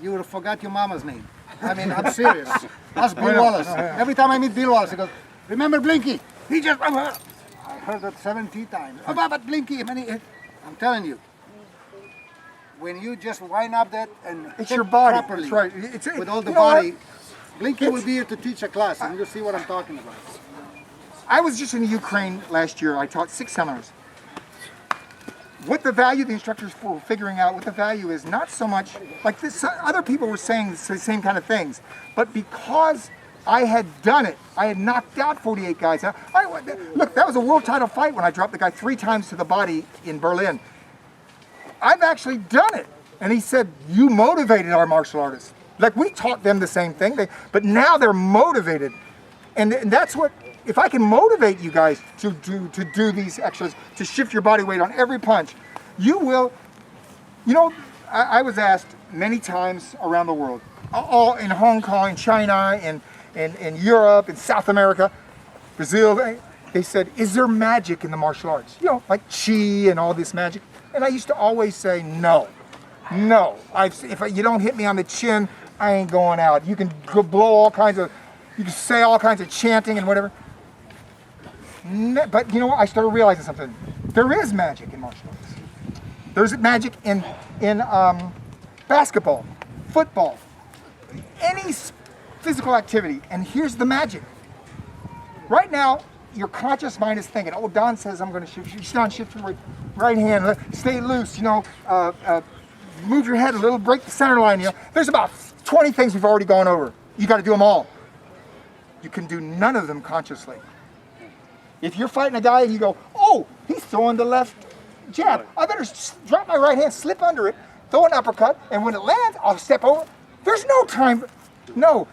you would have forgot your mama's name. I mean, I'm serious. Ask Bill Wallace. Every time I meet Bill Wallace, he goes, remember Blinky? He just, I heard that 70 times. But Blinky, I'm telling you, when you just wind up that and It's hit your body. properly, That's right. with all the you know what? body, Blinky will be here to teach a class, and you'll see what I'm talking about. I was just in Ukraine last year. I taught 6 seminars. What the value the instructors were figuring out, what the value is, not so much like this. Other people were saying the same kind of things, but because I had done it, I had knocked out 48 guys. Look, that was a world title fight when I dropped the guy 3 times to the body in Berlin. I've actually done it. And he said, you motivated our martial artists. Like, we taught them the same thing, but now they're motivated. And that's what, if I can motivate you guys to do these extras, to shift your body weight on every punch, you will, you know, I was asked many times around the world, all in Hong Kong, China, in Europe, in South America, Brazil, they said, is there magic in the martial arts? You know, like chi and all this magic. And I used to always say, no. If you don't hit me on the chin, I ain't going out. You can blow all kinds of, you can say all kinds of chanting and whatever. But you know what? I started realizing something. There is magic in martial arts. There's magic in basketball, football, any physical activity. And here's the magic. Right now, your conscious mind is thinking, oh, Don says I'm going to shift. Don, shift your right hand, stay loose, you know, move your head a little, break the center line. You know, there's about 20 things we've already gone over. You got to do them all. You can do none of them consciously. If you're fighting a guy and you go, oh, he's throwing the left jab, I better drop my right hand, slip under it, throw an uppercut, and when it lands, I'll step over. There's no time. No,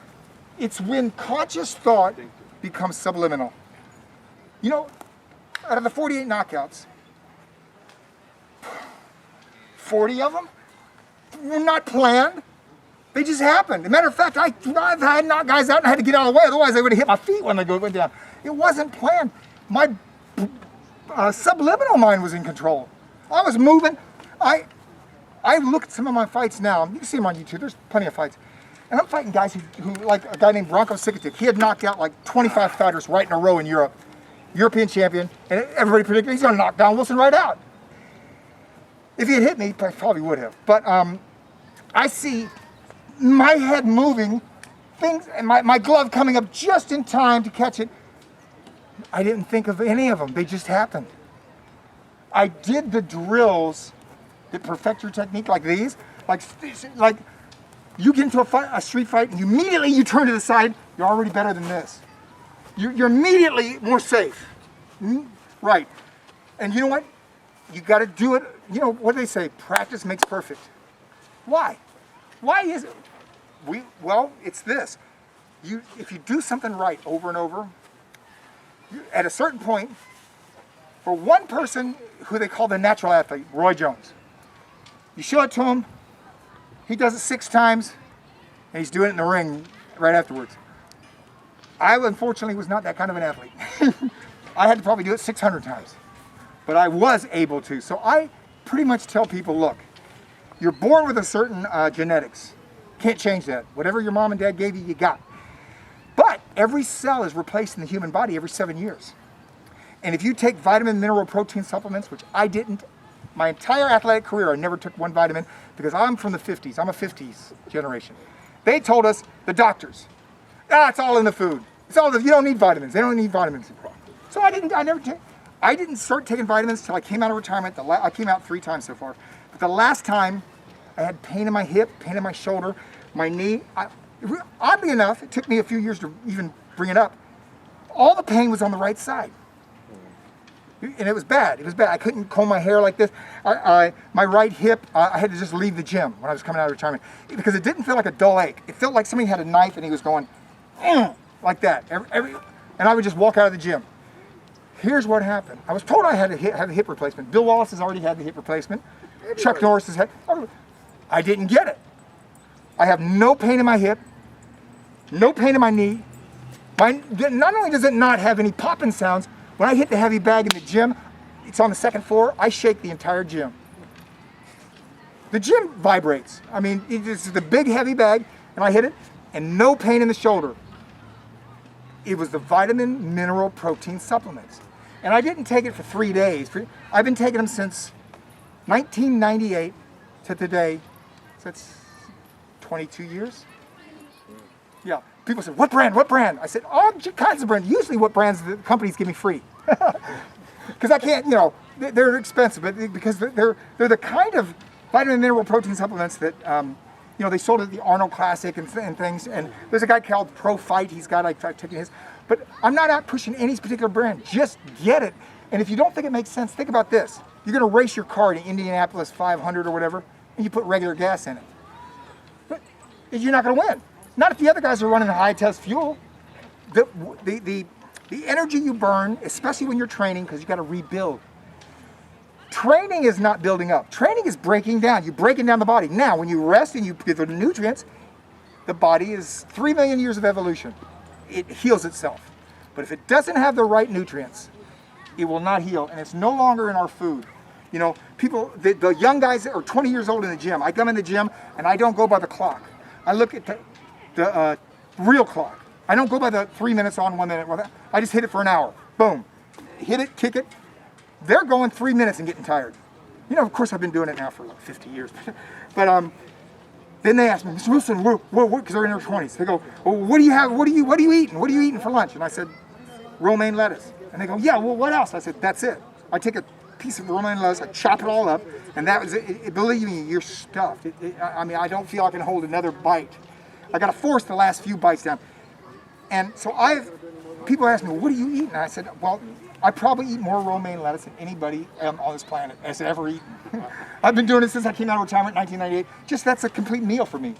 it's when conscious thought becomes subliminal. You know, out of the 48 knockouts, 40 of them were not planned. They just happened. As a matter of fact, I've had knocked guys out and had to get out of the way. Otherwise, they would have hit my feet when they went down. It wasn't planned. My subliminal mind was in control. I was moving. I look at some of my fights now. You can see them on YouTube. There's plenty of fights. And I'm fighting guys who like a guy named Branko Sikotic. He had knocked out like 25 fighters right in a row in Europe. European champion. And everybody predicted he's going to knock down Wilson right out. If he had hit me, he probably would have. But I see my head moving, things, and my glove coming up just in time to catch it. I didn't think of any of them. They just happened. I did the drills that perfect your technique like these. Like you get into a street fight and immediately you turn to the side, you're already better than this. You're immediately more safe. Right. And you know what? You got to do it. You know, what do they say? Practice makes perfect. Why? Why is it? Well, it's this. If you do something right over and over, at a certain point, for one person who they call the natural athlete, Roy Jones, you show it to him, he does it 6 times, and he's doing it in the ring right afterwards. I, unfortunately, was not that kind of an athlete. I had to probably do it 600 times. But I was able to. So I pretty much tell people, look, you're born with a certain genetics. Can't change that. Whatever your mom and dad gave you, you got. But every cell is replaced in the human body every 7 years. And if you take vitamin, mineral, protein supplements, which I didn't, my entire athletic career, I never took one vitamin because I'm from the 50s. I'm a 50s generation. They told us, the doctors, it's all in the food. It's all you don't need vitamins. They don't need vitamins. So I didn't start taking vitamins till I came out of retirement. I came out 3 times so far. But the last time, I had pain in my hip, pain in my shoulder, my knee. Oddly enough, it took me a few years to even bring it up. All the pain was on the right side. And it was bad. It was bad. I couldn't comb my hair like this. My right hip, I had to just leave the gym when I was coming out of retirement because it didn't feel like a dull ache. It felt like somebody had a knife and he was going, like that. And I would just walk out of the gym. Here's what happened. I was told I had to have a hip replacement. Bill Wallace has already had the hip replacement. Chuck Norris has had. I didn't get it. I have no pain in my hip, no pain in my knee. Not only does it not have any popping sounds, when I hit the heavy bag in the gym, it's on the 2nd floor, I shake the entire gym. The gym vibrates. I mean, it's the big heavy bag, and I hit it, and no pain in the shoulder. It was the vitamin, mineral, protein supplements. And I didn't take it for 3 days. I've been taking them since 1998 to today. So that's 22 years. Yeah. People said, what brand? What brand? I said, all kinds of brands. Usually what brands the companies give me free. Because I can't, they're expensive, but because they're the kind of vitamin, mineral, protein supplements that, they sold at the Arnold Classic and things. And there's a guy called Pro Fight. He's got, I've taken his. But I'm not out pushing any particular brand. Just get it. And if you don't think it makes sense, think about this. You're going to race your car to Indianapolis 500 or whatever, and you put regular gas in it. But you're not going to win. Not if the other guys are running high test fuel. The energy you burn, especially when you're training, because you got to rebuild. Training is not building up. Training is breaking down. You're breaking down the body. Now, when you rest and you give it nutrients, the body is 3 million years of evolution. It heals itself. But if it doesn't have the right nutrients, it will not heal, and it's no longer in our food. People, the young guys that are 20 years old in the gym, I come in the gym and I don't go by the clock. I look at the real clock. I don't go by the 3 minutes on, 1 minute. I just hit it for an hour. Boom. Hit it, kick it. They're going 3 minutes and getting tired. Of course I've been doing it now for like 50 years. But then they ask me, Mr. Wilson, because they're in their 20s. They go, well, what do you have? What are you eating? What are you eating for lunch? And I said, romaine lettuce. And they go, yeah, well, what else? I said, that's it. I take a piece of romaine lettuce, I chop it all up, and that was it. Believe me, you're stuffed. I don't feel I can hold another bite. I got to force the last few bites down. And so people ask me, what do you eat? And I said, well, I probably eat more romaine lettuce than anybody on this planet has ever eaten. I've been doing it since I came out of retirement in 1998. Just that's a complete meal for me.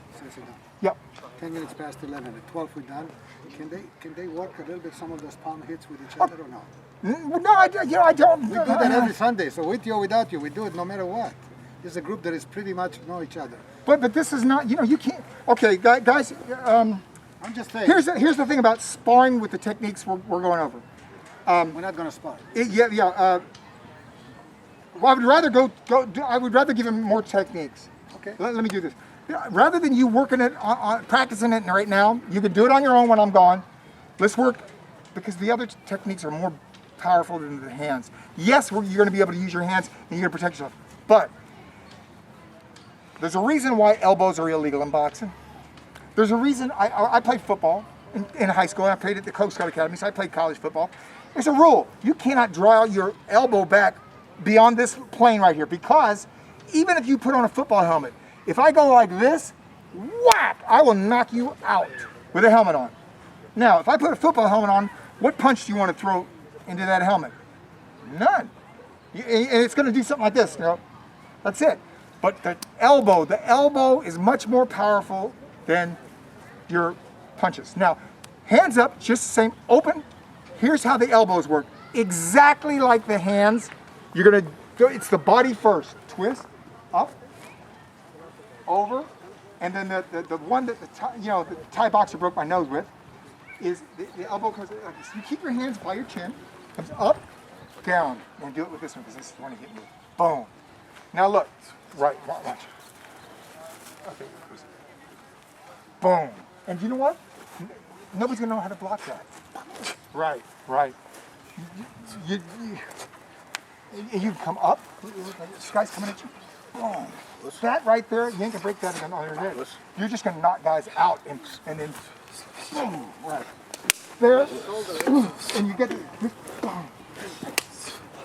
Yep. 10 minutes past 11. At 12 we're done. Can they work a little bit some of those palm hits with each other or not? No, I don't. We do that every Sunday. So with you or without you, we do it no matter what. There's a group that is pretty much know each other. But this is not. You can't. Okay, guys. I'm just saying. Here's the thing about sparring with the techniques we're going over. We're not going to spar. Well, I would rather I would rather give him more techniques. Okay. Let me do this. Rather than you working it on practicing it right now, you can do it on your own when I'm gone. Let's work, because the other techniques are more powerful than the hands. Yes, you're going to be able to use your hands and you're going to protect yourself. But there's a reason why elbows are illegal in boxing. There's a reason. I played football in high school, and I played at the Coast Guard Academy, so I played college football. There's a rule. You cannot draw your elbow back beyond this plane right here, because even if you put on a football helmet, if I go like this, whack, I will knock you out with a helmet on. Now, if I put a football helmet on, what punch do you want to throw into that helmet? None. And it's going to do something like this, That's it. But the elbow is much more powerful than your punches. Now, hands up, just the same, open. Here's how the elbows work. Exactly like the hands. You're going to do, it's the body first. Twist, up, over, and then the one that the Thai boxer broke my nose with is the elbow comes like this. You keep your hands by your chin, comes up, down, and do it with this one, because this is the one to hit me. Boom. Now look, right, watch. Okay. Boom. And you know what? Nobody's gonna know how to block that. Right. You come up. This guy's coming at you. Boom. That right there, you ain't gonna break that on your head. You're just gonna knock guys out, and then boom. Right. There. And you get this. Boom.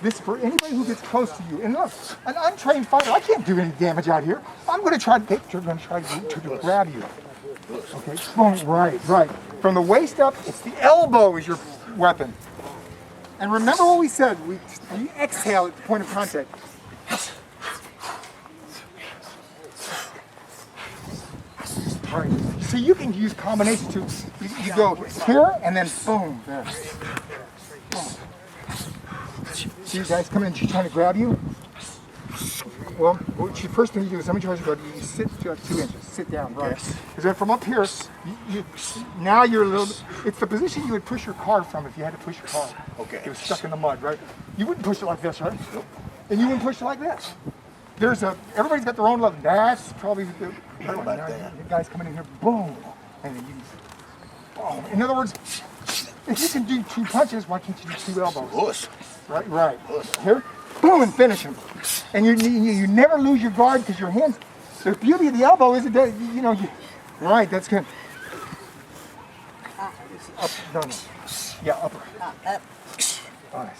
This for anybody who gets close to you. And look, an untrained fighter, I can't do any damage out here. I'm going to try to grab you. Okay, boom, right. From the waist up, it's the elbow is your weapon. And remember what we said, we exhale at the point of contact. Right. So you can use combinations too. You go here and then boom, there. Boom. See you guys coming in, she's trying to grab you. Well, first thing you do is somebody tries to go, you sit to like 2 inches, sit down, right? Because then from up here, now you're a little, it's the position you would push your car from if you had to push your car. Okay. It was stuck in the mud, right? You wouldn't push it like this, right? And you wouldn't push it like this. Everybody's got their own level. That's probably the guys coming in here, boom. And then you, oh, in other words, if you can do 2 punches, why can't you do 2 elbows? Puss. Right. Here, boom, and finish him. And you never lose your guard because your hands. The beauty of the elbow is that right. That's good. Up, no. Yeah, upper. Up. Oh, I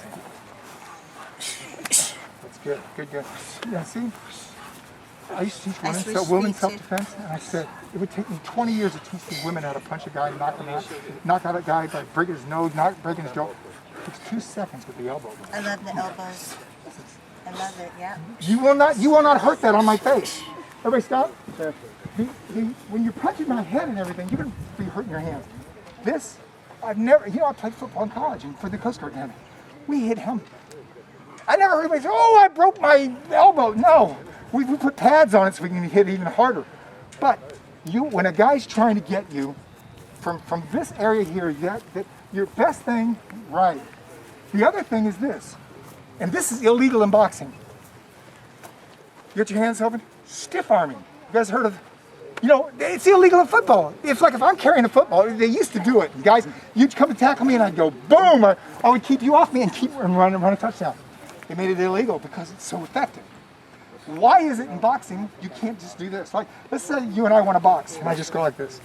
see. That's good. Yeah, see. I used to teach women self-defense, and I said it would take me 20 years to teach the women how to punch a guy, knock out a guy by breaking his nose, not breaking his jaw. It takes 2 seconds with the elbow. I love the elbows. I love it. Yeah. You will not hurt that on my face. Everybody stop. When you're punching my head and everything, you're going to be hurting your hands. This, I've never, I played football in college and for the Coast Guard, and we hit him. I never heard anybody say, oh, I broke my elbow. No, we put pads on it so we can hit even harder. But when a guy's trying to get you from this area here, that your best thing, right. The other thing is this, and this is illegal in boxing. You got your hands open? Stiff arming. You guys heard of, it's illegal in football. It's like if I'm carrying a football, they used to do it. And guys, you'd come to tackle me and I'd go, boom, I would keep you off me and run a touchdown. They made it illegal because it's so effective. Why is it in boxing you can't just do this? Like, let's say you and I want to box, and I just go like this.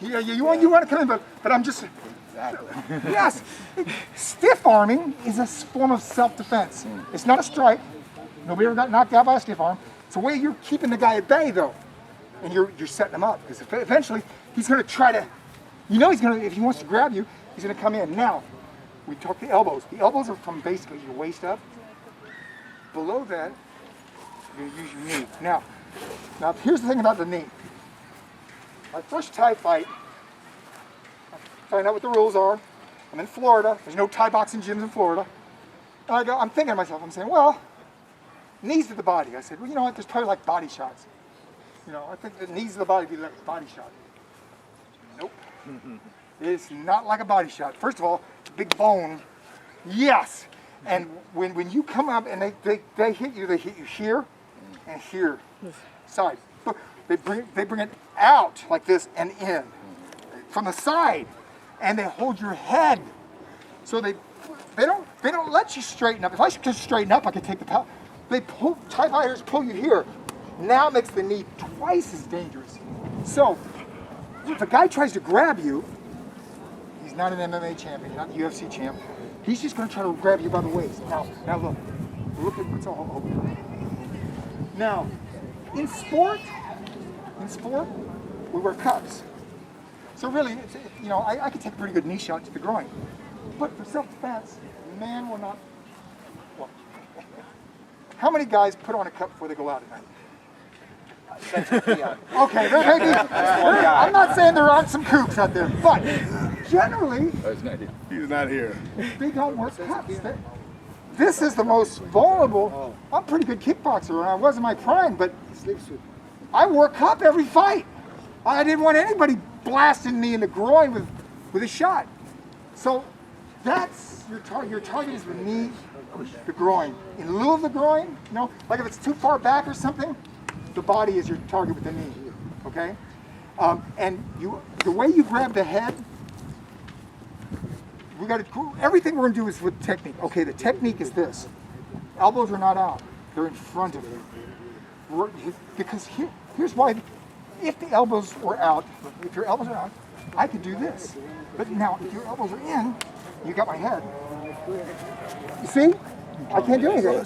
You want to come in, but I'm just... Exactly. Yes, stiff arming is a form of self-defense. It's not a strike. Nobody ever got knocked out by a stiff arm. It's a way you're keeping the guy at bay, though, and you're setting him up because eventually he's going to try to. He's going to, if he wants to grab you, he's going to come in. Now, we talk the elbows. The elbows are from basically your waist up. Below that, you're going to use your knee. Now, here's the thing about the knee. My first Thai fight. Find out what the rules are. I'm in Florida. There's no Thai boxing gyms in Florida. And I'm thinking to myself, I'm saying, well, knees to the body. I said, well, you know what? There's probably like body shots. I think the knees to the body would be like a body shot. Nope. It's not like a body shot. First of all, it's a big bone. Yes. And when you come up and they hit you here and here, side. They bring it out like this and in from the side. And they hold your head, so they don't let you straighten up. If I could straighten up, I could take the power. They Thai fighters pull you here. Now it makes the knee twice as dangerous. So if a guy tries to grab you, he's not an MMA champion, he's not the UFC champ. He's just going to try to grab you by the waist. Now look at what's all open. Now, in sport, we wear cuffs. So really, I could take a pretty good knee shot to the groin. But for self-defense, man will not. Well, how many guys put on a cup before they go out at night? Okay, there may be. I'm not saying there aren't some kooks out there, but generally, He's not here. they don't wear cups. This is the most vulnerable. I'm a pretty good kickboxer, and I was in my prime, but I wore a cup every fight. I didn't want anybody blasting me in the groin with a shot. So that's your target. Your target is the knee, the groin. In lieu of the groin, like if it's too far back or something, the body is your target with the knee. Okay? And the way you grab the head, everything we're gonna do is with technique. Okay, the technique is this. Elbows are not out; they're in front of you. Because here's why. If the elbows were out, if your elbows are out, I could do this. But now, if your elbows are in, you got my head. You see? I can't do anything.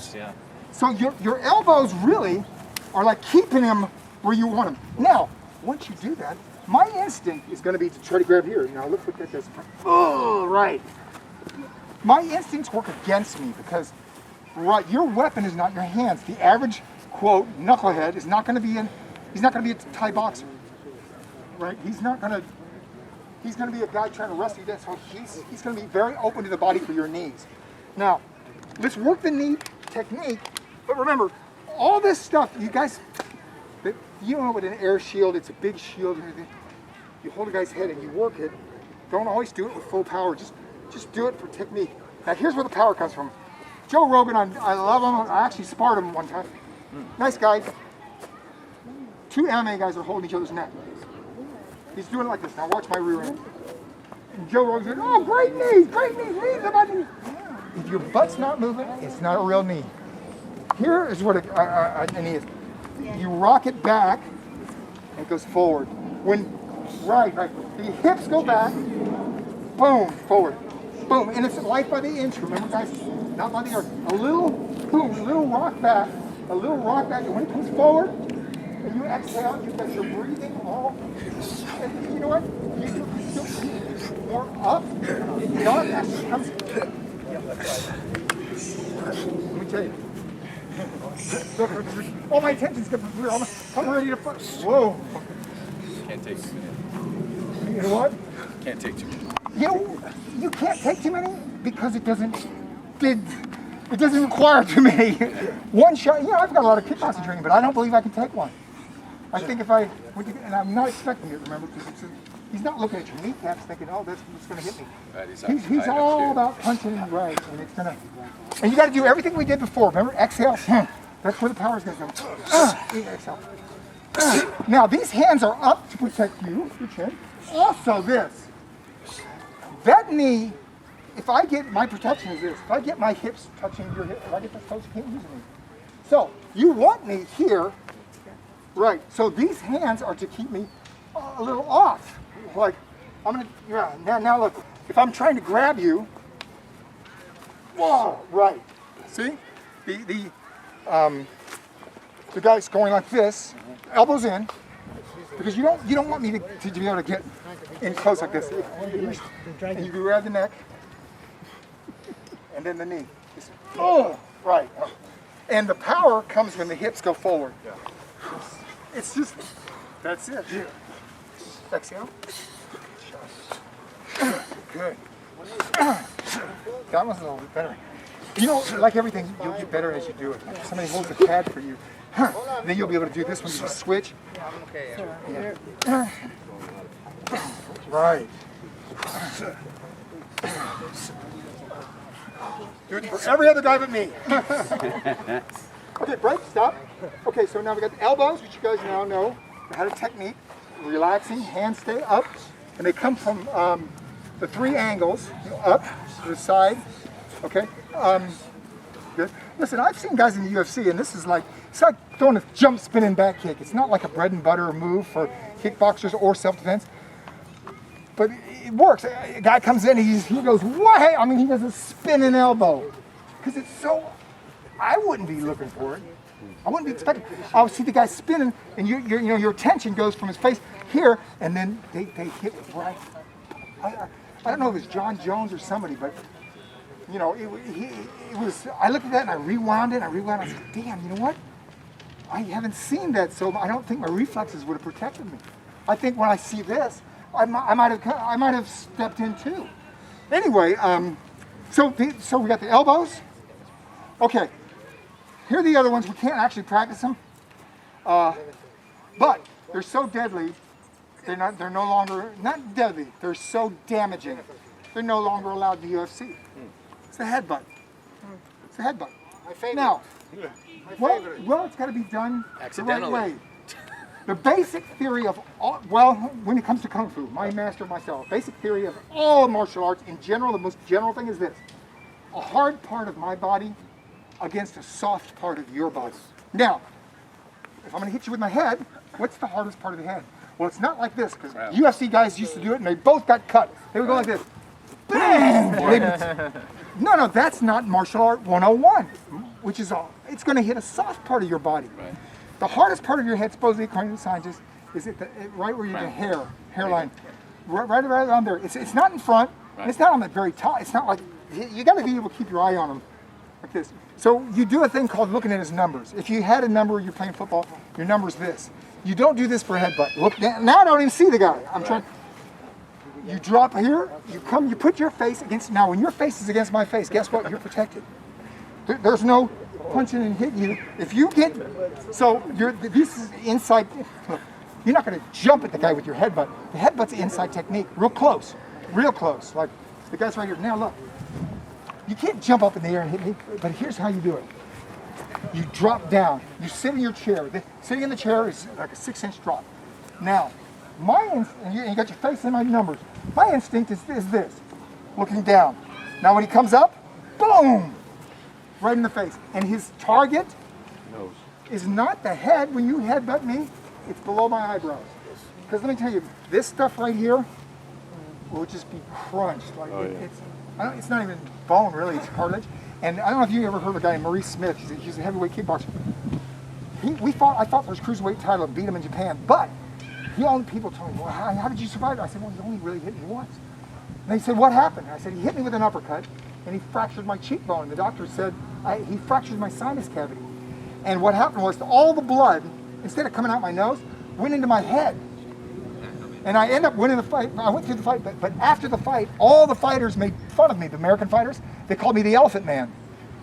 So your elbows really are like keeping him where you want him. Now, once you do that, my instinct is going to be to try to grab here. Now, look at this. Oh, right. My instincts work against me because, your weapon is not your hands. The average, quote, knucklehead is not going to be he's not going to be a Thai boxer, right? He's going to be a guy trying to wrestle you. So he's going to be very open to the body for your knees. Now, let's work the knee technique. But remember, all this stuff, you guys, you don't know what an air shield, it's a big shield and everything. You hold a guy's head and you work it. Don't always do it with full power. Just do it for technique. Now, here's where the power comes from. Joe Rogan, I love him. I actually sparred him one time. Nice guy. two MMA guys are holding each other's neck. He's doing it like this. Now watch my rear end. And Joe Rogan's like, oh, great knees, leave the button. If your butt's not moving, it's not a real knee. Here is what a knee is. You rock it back, and it goes forward. Right. The hips go back, boom, forward. Boom, and it's life by the inch, remember guys, not by the yard. A little, boom, a little rock back, and when it comes forward, and you exhale, you got your breathing all, and you know what? You still more up, not actually comes. Let me tell you. All my attention's getting clear, I'm ready to fuck. Whoa. Can't take too many. You know what? Can't take too many. You can't take too many because it doesn't require too many. One shot, I've got a lot of kickboxing training, but I don't believe I can take one. I think if I, and I'm not expecting it, remember, because he's not looking at your kneecaps thinking, oh, that's going to hit me. Right, he's all about punching right, and it's going to, and you got to do everything we did before. Remember, exhale, that's where the power is going to come. Exhale. Now, these hands are up to protect you, your chin. Also this. That knee, if I get, my protection is this. If I get my hips touching your hip, if I get this close, you can't use me. So, you want me here, right. So these hands are to keep me a little off. Like, I'm going to, now look, if I'm trying to grab you, whoa, right. See? The guy's going like this, elbows in, because you don't want me to be able to get in close like this. And you grab the neck, and then the knee. Oh, right. And the power comes when the hips go forward. It's just, that's it. Exhale. Good. That one's a little bit better. Like everything, you'll get better as you do it. If somebody holds a pad for you, then you'll be able to do this when you just switch. Yeah. Right. Do it for every other guy but me. Okay, break, stop. Okay, so now we got the elbows, which you guys now know how to technique. Relaxing, hands stay up, and they come from the three angles, up to the side. Okay. Good. Listen, I've seen guys in the UFC, and this is like, it's like throwing a jump spinning back kick. It's not like a bread and butter move for kickboxers or self-defense, but it works. A guy comes in, he goes, what? I mean, he does a spinning elbow, because it's so, I wouldn't be looking for it. I wouldn't be expecting. I'll see the guy spinning, and your attention goes from his face here, and then they hit right. I don't know if it's John Jones or somebody, but it was. I looked at that and I rewound it. I said, "Damn, you know what? I haven't seen that, so I don't think my reflexes would have protected me. I think when I see this, I might have stepped in too." Anyway, so we got the elbows. Okay. Here are the other ones. We can't actually practice them, but they're so deadly. They're no longer not deadly. They're so damaging. They're no longer allowed in the UFC. It's the headbutt. It's the headbutt. My favorite. Now, My favorite. well, it's got to be done Accidentally. the right way. The basic theory of all, well, when it comes to Kung Fu, my master myself, basic theory of all martial arts in general, the most general thing is this: a hard part of my body against a soft part of your body. Now, if I'm going to hit you with my head, what's the hardest part of the head? Well, it's not like this, because UFC guys used to do it, and they both got cut. They would go like this. Bang! No, that's not martial art 101, which is all. It's going to hit a soft part of your body. Right. The hardest part of your head, supposedly according to the scientists, is right where the hairline, right around there. It's not in front. Right. It's not on the very top. It's not like, you got to be able to keep your eye on them like this. So you do a thing called looking at his numbers. If you had a number, you're playing football, your number's this. You don't do this for a headbutt. Look now, I don't even see the guy. I'm trying. You drop here, you put your face against, now when your face is against my face, guess what? You're protected. There's no punching and hitting you. If you get, this is inside, look, you're not going to jump at the guy with your headbutt. The headbutt's inside technique, real close, like the guy's right here. Now look, you can't jump up in the air and hit me, but here's how you do it. You drop down. You sit in your chair. Sitting in the chair is like a 6-inch drop. Now, and you got your face in my numbers. My instinct is this, looking down. Now when he comes up, boom, right in the face. And his target is not the head when you headbutt me, it's below my eyebrows. Because let me tell you, this stuff right here will just be crunched. Like it's not even bone really, it's cartilage. And I don't know if you ever heard of a guy named Maurice Smith. He's a heavyweight kickboxer. I fought for his cruiserweight title and beat him in Japan. But people told me, well, how did you survive it? I said, well, he only really hit me once. And they said, what happened? I said, he hit me with an uppercut and he fractured my cheekbone. And the doctor said, he fractured my sinus cavity. And what happened was all the blood, instead of coming out my nose, went into my head. And I ended up winning the fight. I went through the fight, but after the fight, all the fighters made fun of me, the American fighters. They called me the Elephant Man.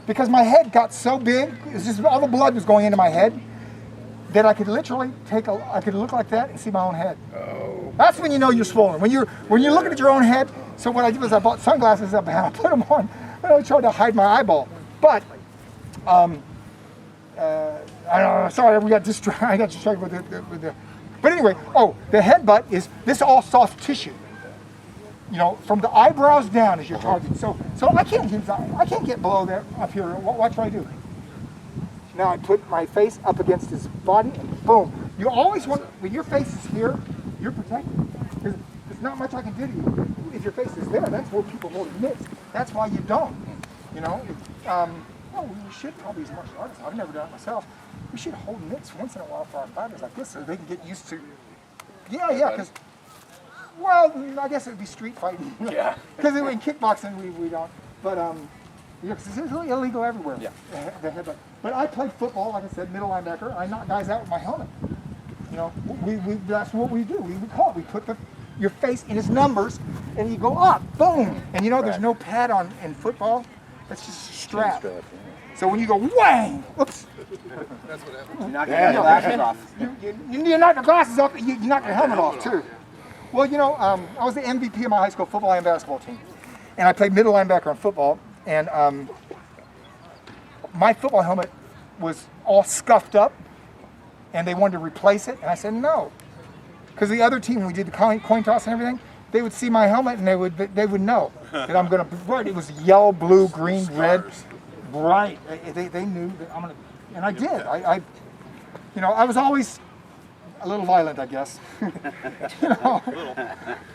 Because my head got so big, all the blood was going into my head, that I could literally I could look like that and see my own head. Oh. That's when you know you're swollen. When you're looking at your own head. So what I did was I bought sunglasses up and I put them on and I tried to hide my eyeball. But I don't know. Sorry, I got distracted with the. But anyway, the headbutt is this all soft tissue. You know, from the eyebrows down is your target. So I can't get below there up here. Watch what I do. Now I put my face up against his body and boom. You always want, when your face is here, you're protected. There's not much I can do to you. If your face is there, that's where people hold mitts. That's why you don't. You know, we should probably as martial artists. I've never done it myself. We should hold mitts once in a while for our fighters like this so they can get used to. Yeah, because. Well, I guess it would be street fighting. Yeah. Because in kickboxing we don't. But because it's illegal everywhere. Yeah. But I played football, like I said, middle linebacker. I knock guys out with my helmet. You know, that's what we do. We put your face in his numbers, and you go up, boom. And you know, there's no pad on in football. That's just a strap. So when you go whang, whoops. That's what happens. You knock your glasses off. You knock your glasses off. You knock your helmet off too. Well, you know, I was the MVP of my high school football and basketball team. And I played middle linebacker on football. And my football helmet was all scuffed up. And they wanted to replace it. And I said, no. Because the other team, when we did the coin toss and everything, they would see my helmet and they would know that I'm going to be bright. It was yellow, blue, green, red, bright. They knew that I'm going to, and I did. I was always a little violent, I guess. You know,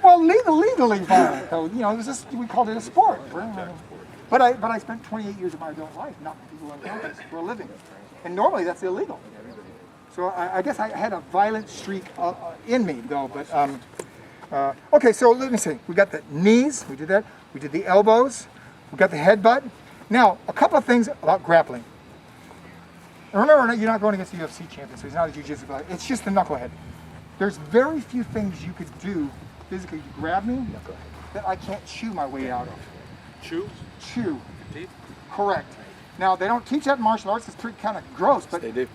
well, legally violent, though. You know, it was just, we called it a sport. But I spent 28 years of my adult life knocking people unconscious for a living, and normally that's illegal. So I guess I had a violent streak in me, though. But okay, so let me see. We got the knees. We did that. We did the elbows. We got the headbutt. Now, a couple of things about grappling. Remember, you're not going against a UFC champion, so he's not a jiu-jitsu guy. It's just the knucklehead. There's very few things you could do physically to grab me that I can't chew my way out of. Chew? Chew. Teeth? Correct. Now, they don't teach that in martial arts. It's pretty kind of gross, but... They do.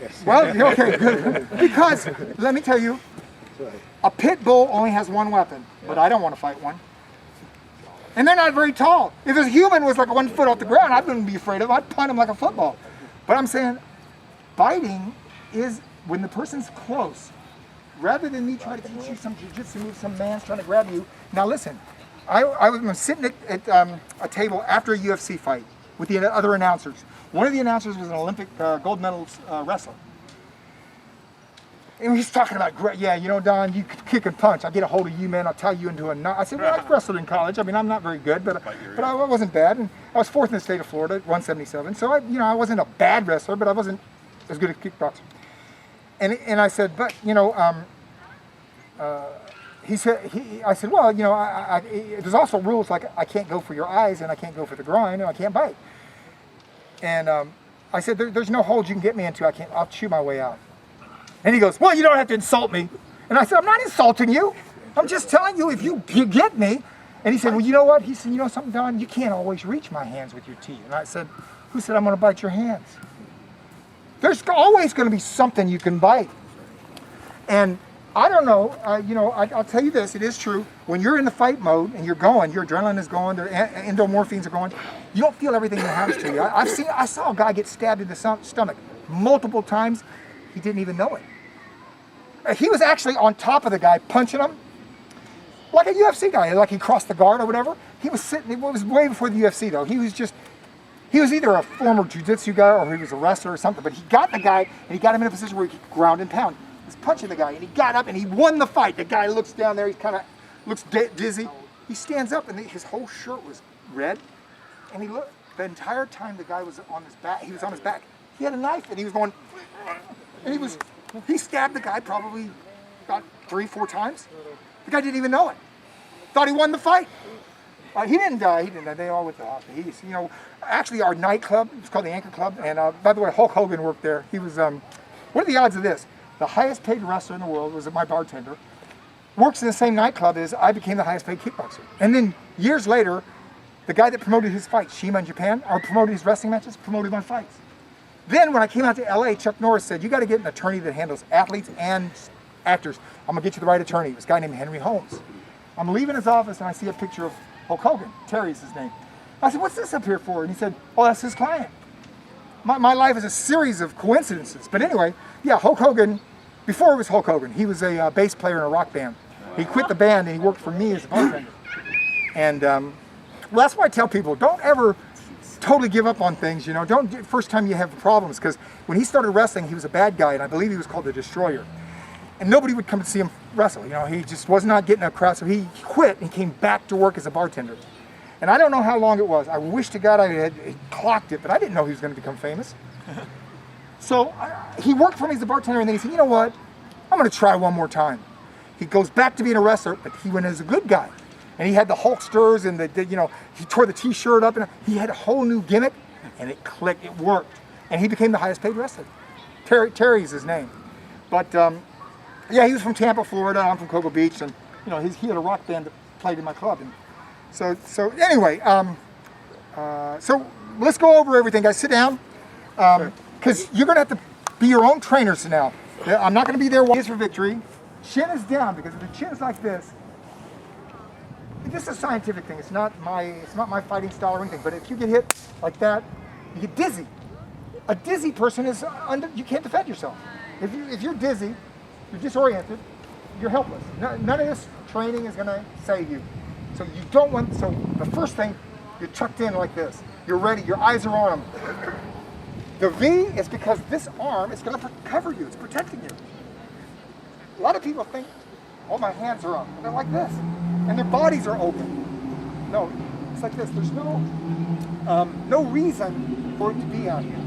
Yes. Well, okay, good. Because, let me tell you, a pit bull only has one weapon, but I don't want to fight one. And they're not very tall. If a human was like 1 foot off the ground, I wouldn't be afraid of it. I'd punt him like a football. But I'm saying, biting is when the person's close. Rather than me trying to teach you some jiu-jitsu move, some man's trying to grab you. Now listen, I was sitting at a table after a UFC fight with the other announcers. One of the announcers was an Olympic gold medal wrestler. And he's talking about, Don, you kick and punch. I get a hold of you, man. I'll tie you into a knot. I said, well, I wrestled in college. I mean, I'm not very good, but I wasn't bad. And I was 4th in the state of Florida at 177. So I wasn't a bad wrestler, but I wasn't as good at kickboxing. And I said, but I said, well, there's also rules like I can't go for your eyes and I can't go for the groin and I can't bite. And I said, there's no hold you can get me into. I'll chew my way out. And he goes, well, you don't have to insult me. And I said, I'm not insulting you. I'm just telling you if you get me. And he said, well, you know what? He said, you know something, Don? You can't always reach my hands with your teeth. And I said, who said I'm going to bite your hands? There's always going to be something you can bite. And I don't know. I'll tell you this. It is true. When you're in the fight mode and you're going, your adrenaline is going, the endomorphines are going. You don't feel everything that happens to you. I saw a guy get stabbed in the stomach multiple times. He didn't even know it. He was actually on top of the guy, punching him like a UFC guy. Like he crossed the guard or whatever. He was sitting. It was way before the UFC though. He was either a former jiu-jitsu guy or he was a wrestler or something. But he got the guy and he got him in a position where he could ground and pound. He's punching the guy, and he got up and he won the fight. The guy looks down there, he kind of looks dizzy. He stands up and his whole shirt was red. And he looked, the entire time the guy was on his back, he was on his back. He had a knife and he was going, and he stabbed the guy probably about 3-4 times. The guy didn't even know it. Thought he won the fight. He didn't die. They all went to the hospital. Actually our nightclub, it's called the Anchor Club. And by the way, Hulk Hogan worked there. He was, what are the odds of this? The highest paid wrestler in the world was my bartender. Works in the same nightclub as I became the highest paid kickboxer. And then years later, the guy that promoted his fights, Shima in Japan, or promoted his wrestling matches, promoted my fights. Then when I came out to LA, Chuck Norris said, you got to get an attorney that handles athletes and actors. I'm going to get you the right attorney. This guy named Henry Holmes. I'm leaving his office and I see a picture of Hulk Hogan. Terry's his name. I said, what's this up here for? And he said, oh, that's his client. My life is a series of coincidences. But anyway, yeah, Hulk Hogan, before it was Hulk Hogan, he was a bass player in a rock band. He quit the band and he worked for me as a bartender. And well, that's why I tell people, don't ever totally give up on things, Don't, first time you have problems, because when he started wrestling, he was a bad guy, and I believe he was called the Destroyer. And nobody would come and see him wrestle, he just was not getting a crowd, so he quit and came back to work as a bartender. And I don't know how long it was. I wish to God I had clocked it, but I didn't know he was going to become famous. So he worked for me as a bartender, and then he said, you know what? I'm going to try one more time. He goes back to being a wrestler, but he went as a good guy. And he had the Hulksters and he tore the t-shirt up and he had a whole new gimmick and it clicked, it worked. And he became the highest paid wrestler. Terry's his name. But yeah, he was from Tampa, Florida. I'm from Cocoa Beach, and he had a rock band that played in my club. And so anyway, so let's go over everything, guys. Sit down, because you're gonna have to be your own trainers now. I'm not gonna be there. Is for victory. Chin is down, because if the chin is like this is a scientific thing. It's not my fighting style or anything. But if you get hit like that, you get dizzy. A dizzy person is you can't defend yourself. If you're dizzy, you're disoriented, you're helpless. None of this training is gonna save you. So you don't want. So the first thing, you're tucked in like this. You're ready. Your eyes are on them. The V is because this arm is gonna cover you. It's protecting you. A lot of people think, oh, my hands are up. And they're like this. And their bodies are open. No, it's like this. There's no reason for it to be out here.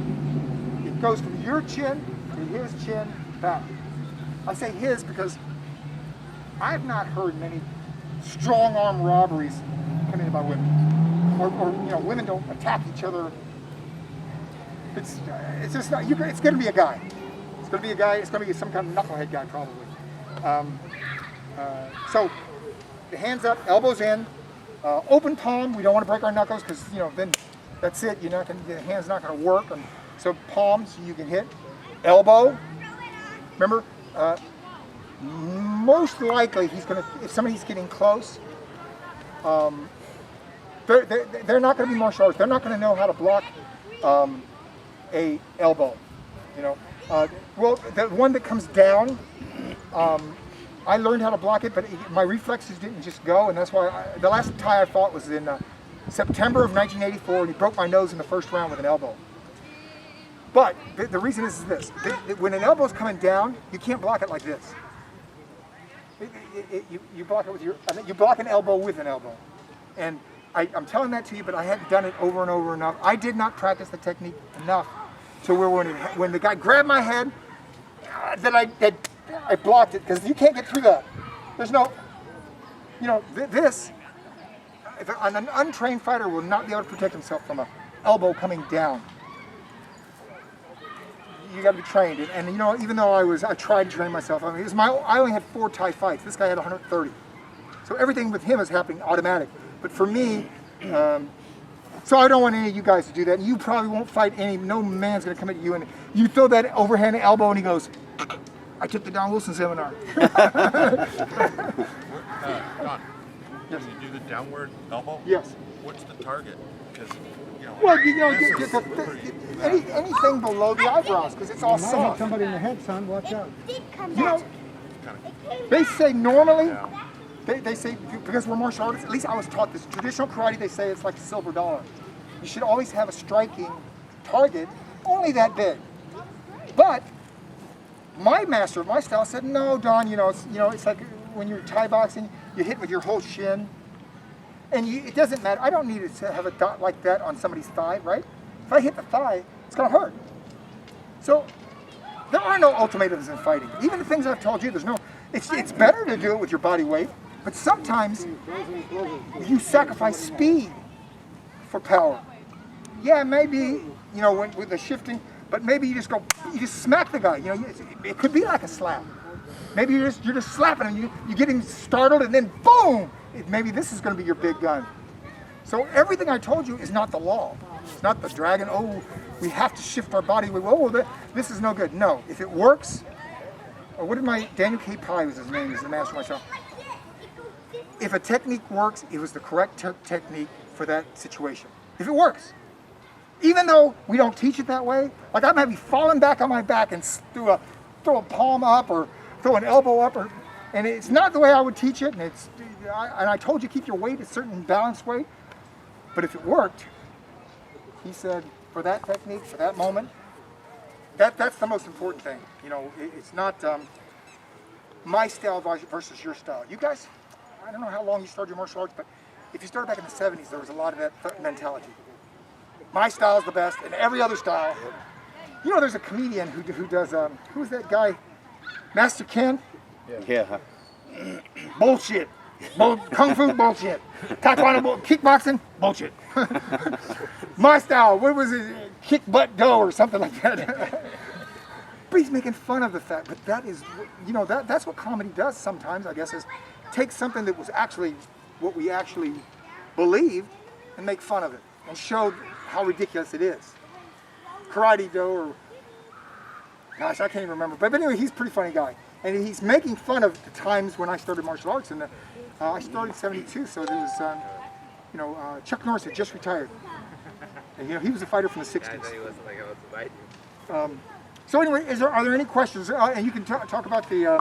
It goes from your chin to his chin back. I say his because I've not heard many strong arm robberies committed by women. Or women don't attack each other. It's just not, it's going to be a guy. It's going to be a guy, it's going to be some kind of knucklehead guy probably. So the hands up, elbows in, open palm. We don't want to break our knuckles because then that's it. The hand's not going to work. And so palms you can hit, elbow. Remember, most likely if somebody's getting close, they're not going to be martial artists. They're not going to know how to block a elbow. Well, the one that comes down. I learned how to block it, but my reflexes didn't just go, and that's why the last Thai I fought was in September of 1984, and he broke my nose in the first round with an elbow. But the reason is this: when an elbow's coming down, you can't block it like this. You block it with you block an elbow with an elbow, and I'm telling that to you, but I hadn't done it over and over enough. I did not practice the technique enough to where when the guy grabbed my head, that I blocked it, because you can't get through that. There's no, an untrained fighter will not be able to protect himself from an elbow coming down. You got to be trained, and even though I tried to train myself. I only had 4 Thai fights. This guy had 130. So everything with him is happening automatic. But for me, so I don't want any of you guys to do that. You probably won't fight no man's going to come at you and you throw that overhand elbow and he goes, I took the Don Wilson seminar. Don, when you do the downward elbow, Yes. what's the target? Because, you know, Well, you know, this is anything below the eyebrows, because it's all You might hit soft. somebody in the head, son. Watch out. You know, they say normally, they say, because we're martial artists, at least I was taught this, traditional karate, they say it's like a silver dollar. You should always have a striking target, only that big. But my master of my style said, no, Don, it's like when you're Thai boxing, you hit with your whole shin. And it doesn't matter. I don't need to have a dot like that on somebody's thigh, right? If I hit the thigh, it's going to hurt. So there are no ultimatums in fighting. Even the things I've told you, it's better to do it with your body weight, but sometimes you sacrifice speed for power. Yeah, maybe, with the shifting, but maybe you just smack the guy. It could be like a slap. Maybe you're just slapping him. You get him startled, and then boom! Maybe this is going to be your big gun. So everything I told you is not the law. It's not the dragon. Oh, we have to shift our body. This is no good. No, if it works, or what did Daniel K. Pye was his name, is the master myself. If a technique works, it was the correct technique for that situation. If it works. Even though we don't teach it that way, like I might be falling back on my back and throw a palm up or throw an elbow up, and it's not the way I would teach it, and I told you keep your weight a certain balanced weight, but if it worked, he said, for that technique, for that moment, that's the most important thing. It's not my style versus your style. You guys, I don't know how long you started your martial arts, but if you started back in the 70s, there was a lot of that mentality. My style is the best, and every other style. There's a comedian who does, who's that guy? Master Ken? Yeah. Bullshit. Kung Fu, bullshit. Taekwondo, kickboxing, bullshit. My style, what was it? Kick butt go or something like that. But he's making fun of the fact, but that is, that's what comedy does sometimes, I guess, is take something that was actually what we actually believed and make fun of it and show how ridiculous it is. Karate Do, or gosh, I can't even remember. But anyway, he's a pretty funny guy. And he's making fun of the times when I started martial arts. And I started in '72, so there was, Chuck Norris had just retired. And, he was a fighter from the 60s. I know he wasn't like about to bite you. So anyway, are there any questions? And you can talk about the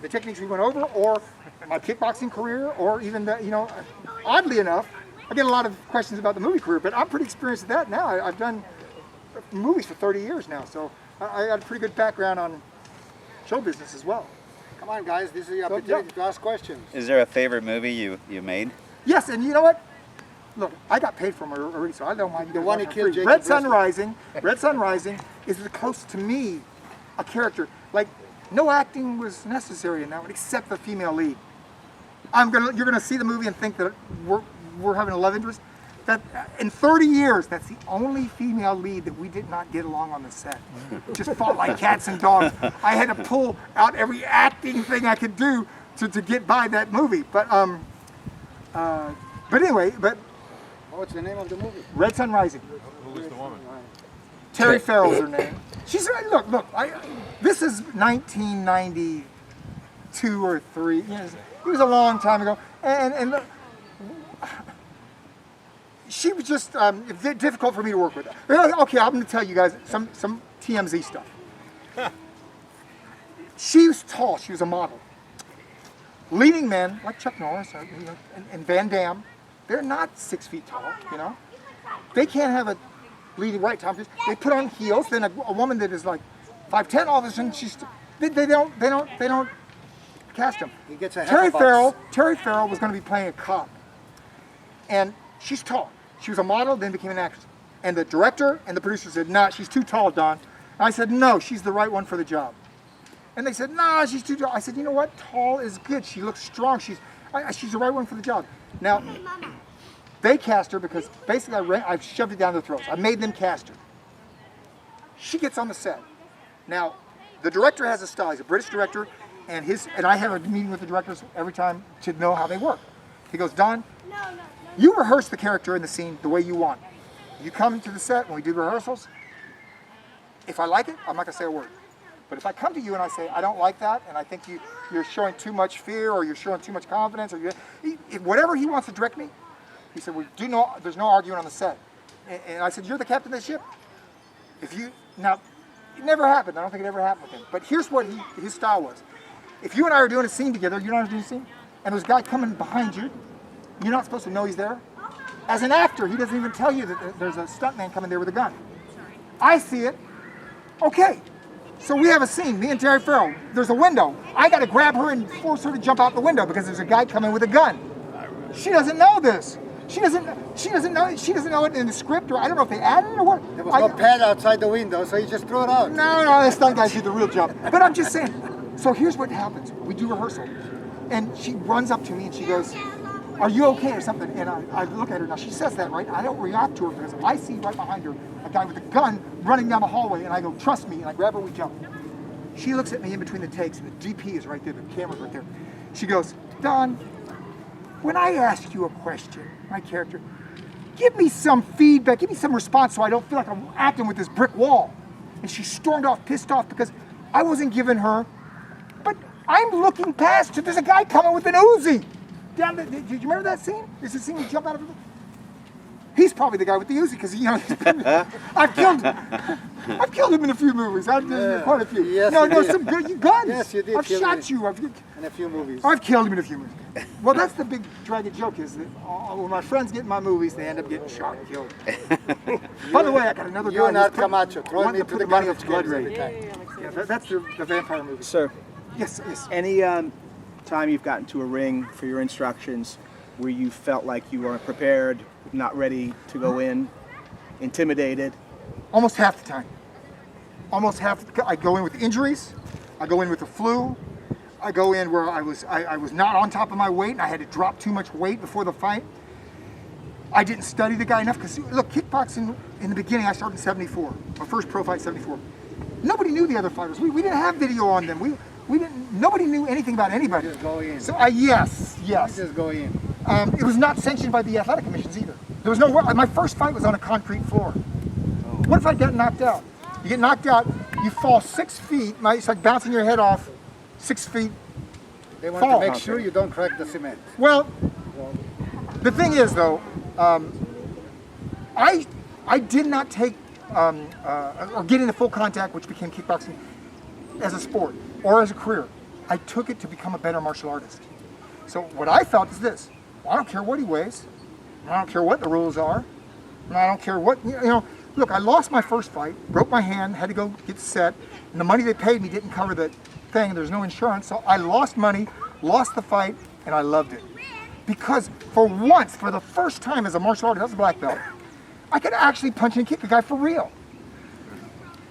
techniques we went over, or my kickboxing career, or even that, oddly enough, I get a lot of questions about the movie career, but I'm pretty experienced at that now. I've done movies for 30 years now, so I got a pretty good background on show business as well. Come on, guys. This is the opportunity to ask questions. Is there a favorite movie you made? Yes, and you know what? Look, I got paid for them already, so I don't mind. The one who killed Jacob Red Sun Rising. Rising. Red Sun Rising is the closest to me a character. Like, no acting was necessary in that one except the female lead. You're gonna see the movie and think that we're having a love interest. That in 30 years, that's the only female lead that we did not get along on the set. Just fought like cats and dogs. I had to pull out every acting thing I could do to get by that movie. But anyway, What's the name of the movie? Red Sun Rising. who was the woman? Terry Farrell's her name. She's look. This is 1992 or 3. It was a long time ago, and look, she was just difficult for me to work with. Okay, I'm going to tell you guys some TMZ stuff. She was tall. She was a model. Leading men like Chuck Norris and Van Damme, they're not 6 feet tall. They can't have a leading right time. They put on heels. Then a woman that is like 5'10", all of a sudden they don't cast them. He gets a Terry Headbutt. Farrell was going to be playing a cop, and she's tall. She was a model, then became an actress. And the director and the producer said, "Nah, she's too tall, Don." And I said, "No, she's the right one for the job." And they said, "Nah, she's too tall." I said, "You know what? Tall is good. She looks strong. She's the right one for the job." Now, they cast her because basically I shoved it down their throats. I made them cast her. She gets on the set. Now, the director has a style. He's a British director, and I have a meeting with the directors every time to know how they work. He goes, "Don, you rehearse the character in the scene the way you want. You come to the set when we do rehearsals. If I like it, I'm not going to say a word. But if I come to you and I say, I don't like that, and I think you're showing too much fear, or you're showing too much confidence, or whatever he wants to direct me, he said, there's no arguing on the set. And I said, you're the captain of the ship. Now, it never happened. I don't think it ever happened with him. But here's what his style was. If you and I are doing a scene together, you know how to do a scene, and there's a guy coming behind you, you're not supposed to know he's there. As an actor, he doesn't even tell you that there's a stuntman coming there with a gun. I see it. Okay. So we have a scene, me and Terry Farrell. There's a window. I got to grab her and force her to jump out the window because there's a guy coming with a gun. She doesn't know this. She doesn't know it in the script, or I don't know if they added it or what. There was no pad outside the window, so you just threw it out. No, that stunt guy did the real jump. But I'm just saying. So here's what happens. We do rehearsal, and she runs up to me and she goes, "Are you okay?" or something. And I look at her. Now she says that, right? I don't react to her because I see right behind her a guy with a gun running down the hallway, and I go, "Trust me," and I grab her, we jump. She looks at me in between the takes, and the DP is right there, the camera's right there. She goes, "Don, when I ask you a question, my character, give me some feedback, give me some response so I don't feel like I'm acting with this brick wall." And she stormed off, pissed off, because I wasn't giving her, but I'm looking past her. There's a guy coming with an Uzi. Did you remember that scene? Is the scene you jump out of it? He's probably the guy with the Uzi because I've killed him in a few movies. Quite a few. Yes, no, some good guns. Yes, you did. I've shot you. In a few movies. I've killed him in a few movies. Well, that's the big dragon joke is that when my friends get in my movies, they end up getting shot and killed. By the way, I got another guy. You're not Camacho. Throw me to the money garbage of blood cans every rage. time. Yeah, that's the vampire movie. Sir, Yes. any time you've gotten to a ring for your instructions where you felt like you weren't prepared, not ready to go in, intimidated? Almost half the time. Almost half. I go in with injuries. I go in with the flu. I go in where I was not on top of my weight and I had to drop too much weight before the fight. I didn't study the guy enough because look, kickboxing in the beginning I started in '74. My first pro fight '74. Nobody knew the other fighters. We didn't have video on them. We didn't. Nobody knew anything about anybody. Just go in. So yes. Just go in. It was not sanctioned by the athletic commissions either. There was no. My first fight was on a concrete floor. What if I get knocked out? You get knocked out, you fall 6 feet. It's like bouncing your head off 6 feet. They want to make sure you don't crack the cement. Well, the thing is though, I did not take or get into full contact, which became kickboxing, as a sport or as a career. I took it to become a better martial artist. So what I felt is this: I don't care what he weighs, I don't care what the rules are, and I don't care what Look, I lost my first fight, broke my hand, had to go get set, and the money they paid me didn't cover the thing. There's no insurance, so I lost money, lost the fight, and I loved it. Because for once, for the first time as a martial artist, I was a black belt, I could actually punch and kick a guy for real.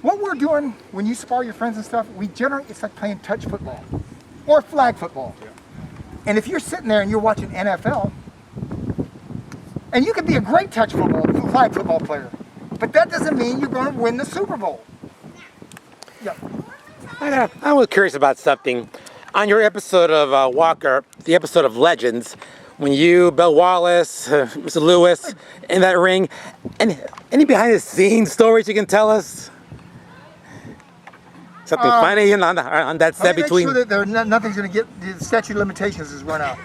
What we're doing when you spar your friends and stuff, it's like playing touch football or flag football. And if you're sitting there and you're watching NFL, and you could be a great touch football, flag football player, but that doesn't mean you're going to win the Super Bowl. Yeah. I was curious about something. On your episode of Walker, the episode of Legends, when you, Bill Wallace, Mr. Lewis, in that ring, any behind the scenes stories you can tell us? Something funny on that set between. Make sure that nothing's going to get, the statute of limitations has run out.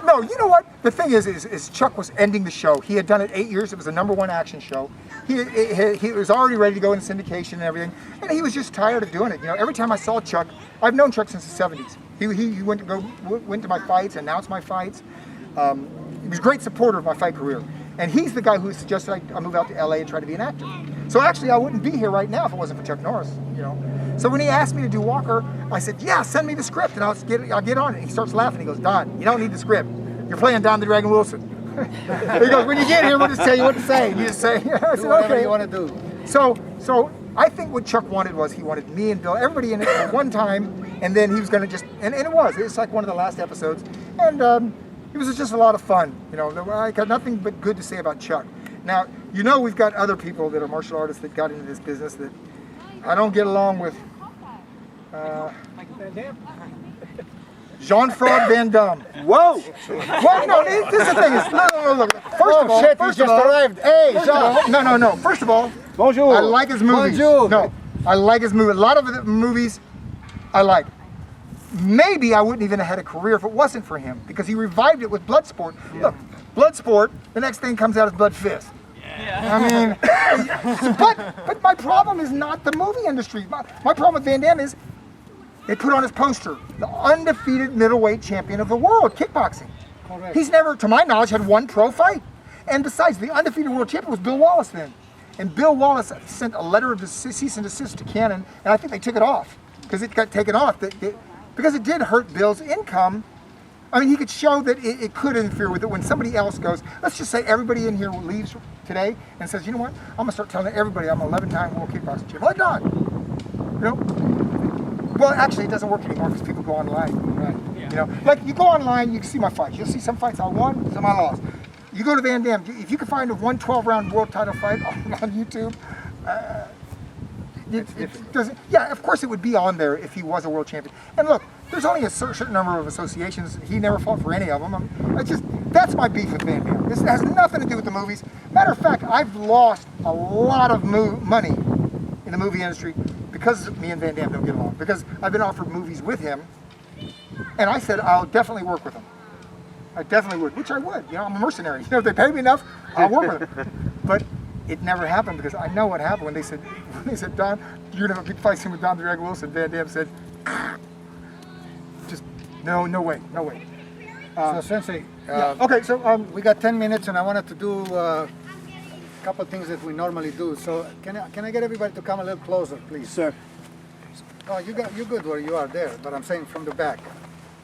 No, you know what? The thing is Chuck was ending the show. He had done it 8 years. It was the #1 action show. He was already ready to go into syndication and everything, and he was just tired of doing it. Every time I saw Chuck, I've known Chuck since the '70s. He went to my fights, announced my fights. He was a great supporter of my fight career, and he's the guy who suggested I move out to LA and try to be an actor. So actually, I wouldn't be here right now if it wasn't for Chuck Norris. So when he asked me to do Walker, I said, "Yeah, send me the script and I'll get on it." He starts laughing. He goes, "Don, you don't need the script. You're playing Don the Dragon Wilson." He goes, "When you get here, we'll just tell you what to say." And you just say, I said, Whatever "Okay." you want to do. So I think what Chuck wanted was he wanted me and Bill, everybody in it at one time, and then he was going to just, and it's like one of the last episodes, and it was just a lot of fun. I got nothing but good to say about Chuck. Now, we've got other people that are martial artists that got into this business that I don't get along with. Jean-Claude Van Damme. Whoa! Well, no, this is the thing. No. First of all, Shit, he just arrived. Hey, Jean! no. First of all, Bonjour. I like his movies. Bonjour. No, I like his movie. A lot of the movies I like. Maybe I wouldn't even have had a career if it wasn't for him, because he revived it with Bloodsport. Look, Bloodsport, the next thing comes out is Blood Fist. I mean, but my problem is not the movie industry. My problem with Van Damme is they put on his poster, the undefeated middleweight champion of the world, kickboxing. Correct. He's never, to my knowledge, had one pro fight. And besides, the undefeated world champion was Bill Wallace then. And Bill Wallace sent a letter of cease and desist to Cannon, and I think they took it off, because it got taken off. Because it did hurt Bill's income. I mean, he could show that it could interfere with it when somebody else goes, let's just say everybody in here leaves today and says, you know what, I'm going to start telling everybody I'm an 11-time world kickboxing champion. Like not. You know? Well, actually, it doesn't work anymore because people go online. Right. You know, like you go online, you can see my fights. You'll see some fights I won, some I lost. You go to Van Damme, if you can find a 112-round world title fight on YouTube, it doesn't. Yeah, of course it would be on there if he was a world champion. And look, there's only a certain number of associations. He never fought for any of them. That's my beef with Van Damme. This has nothing to do with the movies. Matter of fact, I've lost a lot of money in the movie industry because me and Van Damme don't get along. Because I've been offered movies with him, and I said I'll definitely work with him. I definitely would, which I would. You know, I'm a mercenary. You know, if they pay me enough, I'll work with them. But it never happened because I know what happened when they said, Don, you're gonna have a big fight scene with Don the Drag Wilson. Van Damme said, just no way. So Sensei, Okay, so we got 10 minutes and I wanted to do a couple of things that we normally do. So can I get everybody to come a little closer, please? Sir. Oh, you're good where you are there, but I'm saying from the back.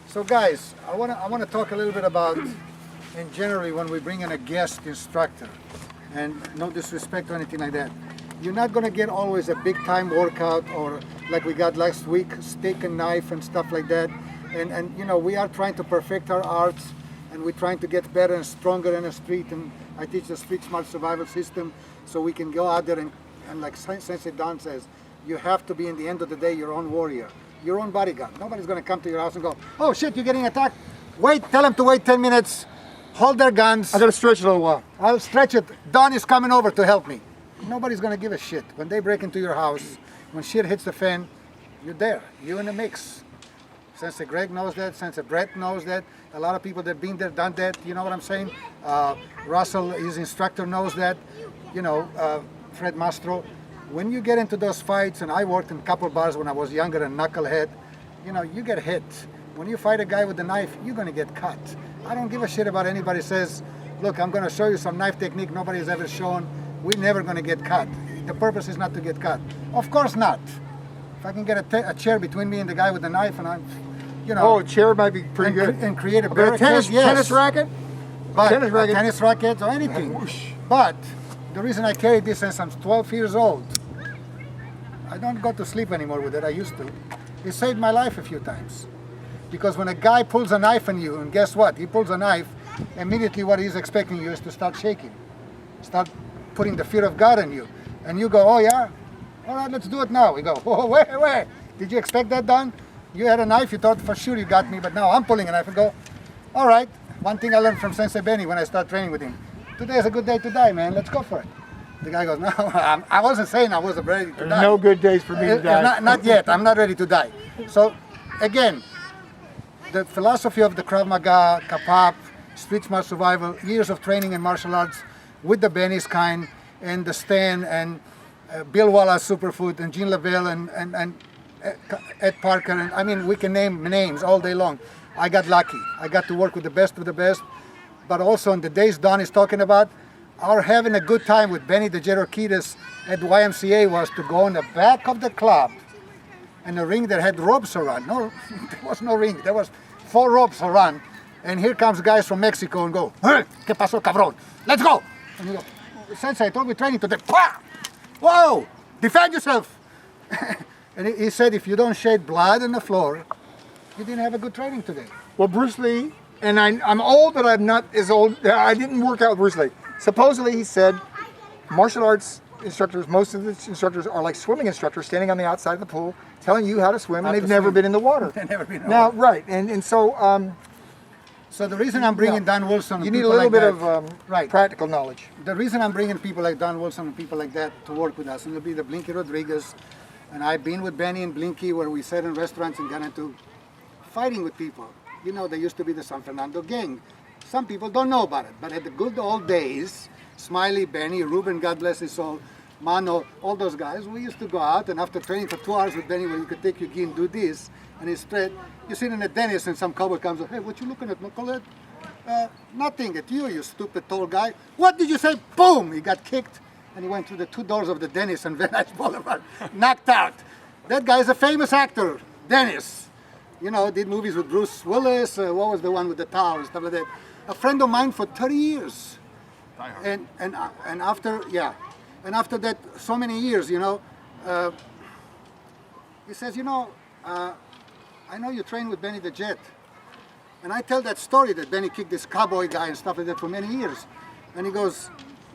So guys, I wanna talk a little bit about, and generally when we bring in a guest instructor, and no disrespect or anything like that, you're not gonna get always a big time workout or like we got last week, steak and knife and stuff like that. And you know, we are trying to perfect our arts, and we're trying to get better and stronger in the street. And I teach the street smart survival system, so we can go out there and like Sensei Don says, you have to be, in the end of the day, your own warrior, your own bodyguard. Nobody's gonna come to your house and go, oh shit, you're getting attacked. Wait, tell them to wait 10 minutes, hold their guns. I gotta stretch a little while. I'll stretch it. Don is coming over to help me. Nobody's gonna give a shit. When they break into your house, when shit hits the fan, you're there. You're in the mix. Sensei Greg knows that. Sensei Brett knows that. A lot of people that been there, done that. You know what I'm saying? Russell, his instructor, knows that. You know, Fred Mastro. When you get into those fights, and I worked in a couple bars when I was younger in Knucklehead, you know, you get hit. When you fight a guy with a knife, you're gonna get cut. I don't give a shit about anybody says, look, I'm gonna show you some knife technique nobody's ever shown. We're never gonna get cut. The purpose is not to get cut. Of course not. If I can get a chair between me and the guy with the knife, and I'm, you know. Oh, a chair might be pretty good. And create a But barricade, tennis racket? but tennis racket. tennis rackets or anything. But the reason I carry this since I'm 12 years old, I don't go to sleep anymore with it. I used to. It saved my life a few times. Because when a guy pulls a knife on you, and guess what? He pulls a knife, immediately what he's expecting you is to start shaking. Start putting the fear of God in you. And you go, oh yeah? All right, let's do it now. We go, oh, wait. Did you expect that, Don? You had a knife, you thought for sure you got me, but now I'm pulling a knife and go, all right. One thing I learned from Sensei Benny when I started training with him, today is a good day to die, man. Let's go for it. The guy goes, no, I wasn't saying I wasn't ready to die. No good days for me to die. Not yet. I'm not ready to die. So, again, the philosophy of the Krav Maga, Kapap, street smart survival, years of training in martial arts with the Benny's kind, and the Stan, and Bill Wallace Superfood, and Gene Lavelle, and Ed Parker, and I mean, we can name names all day long. I got lucky. I got to work with the best of the best, but also in the days Don is talking about, our having a good time with Benny the Jerokitis at the YMCA was to go in the back of the club and a ring that had ropes around. No, there was no ring. There was 4 ropes around. And here comes guys from Mexico and go, hey, ¿qué pasó, cabrón? Let's go. And you go, Sensei, I told me training today. Whoa, defend yourself. And he said, if you don't shed blood on the floor, you didn't have a good training today. Well, Bruce Lee, and I'm old, but I'm not as old. I didn't work out with Bruce Lee. Supposedly, he said, martial arts instructors, most of the instructors are like swimming instructors standing on the outside of the pool, telling you how to swim, and they've never been in the water. They've never been in the now, water. right, and so... So the reason I'm bringing Don Wilson, and you need a people little like bit that, of practical knowledge. The reason I'm bringing people like Don Wilson and people like that to work with us, and it'll be the Blinky Rodriguez, And I've been with Benny and Blinky where we sat in restaurants and got into fighting with people. You know, they used to be the San Fernando gang. Some people don't know about it, but at the good old days, Smiley, Benny, Ruben, God bless his soul, Mano, all those guys, we used to go out, and after training for 2 hours with Benny, where you could take your gi and do this, and he's straight, you sit in a dentist and some cowboy comes up, hey, what you looking at, Knucklehead? Nothing at you stupid tall guy. What did you say? Boom! He got kicked, and he went through the 2 doors of the dentist on Van Nuys Boulevard, knocked out. That guy is a famous actor, Dennis. You know, did movies with Bruce Willis, what was the one with the tower, stuff like that. A friend of mine for 30 years. And after that, so many years, you know, he says, you know, I know you train with Benny the Jet. And I tell that story that Benny kicked this cowboy guy and stuff like that for many years. And he goes,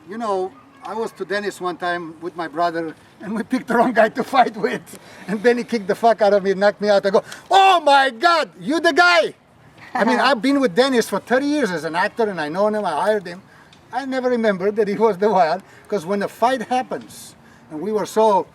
you know, I was to Dennis one time with my brother and we picked the wrong guy to fight with. And Benny kicked the fuck out of me and knocked me out. I go, oh my God, you the guy. I mean, I've been with Dennis for 30 years as an actor and I know him, I hired him. I never remembered that he was the one, because when the fight happens and we were so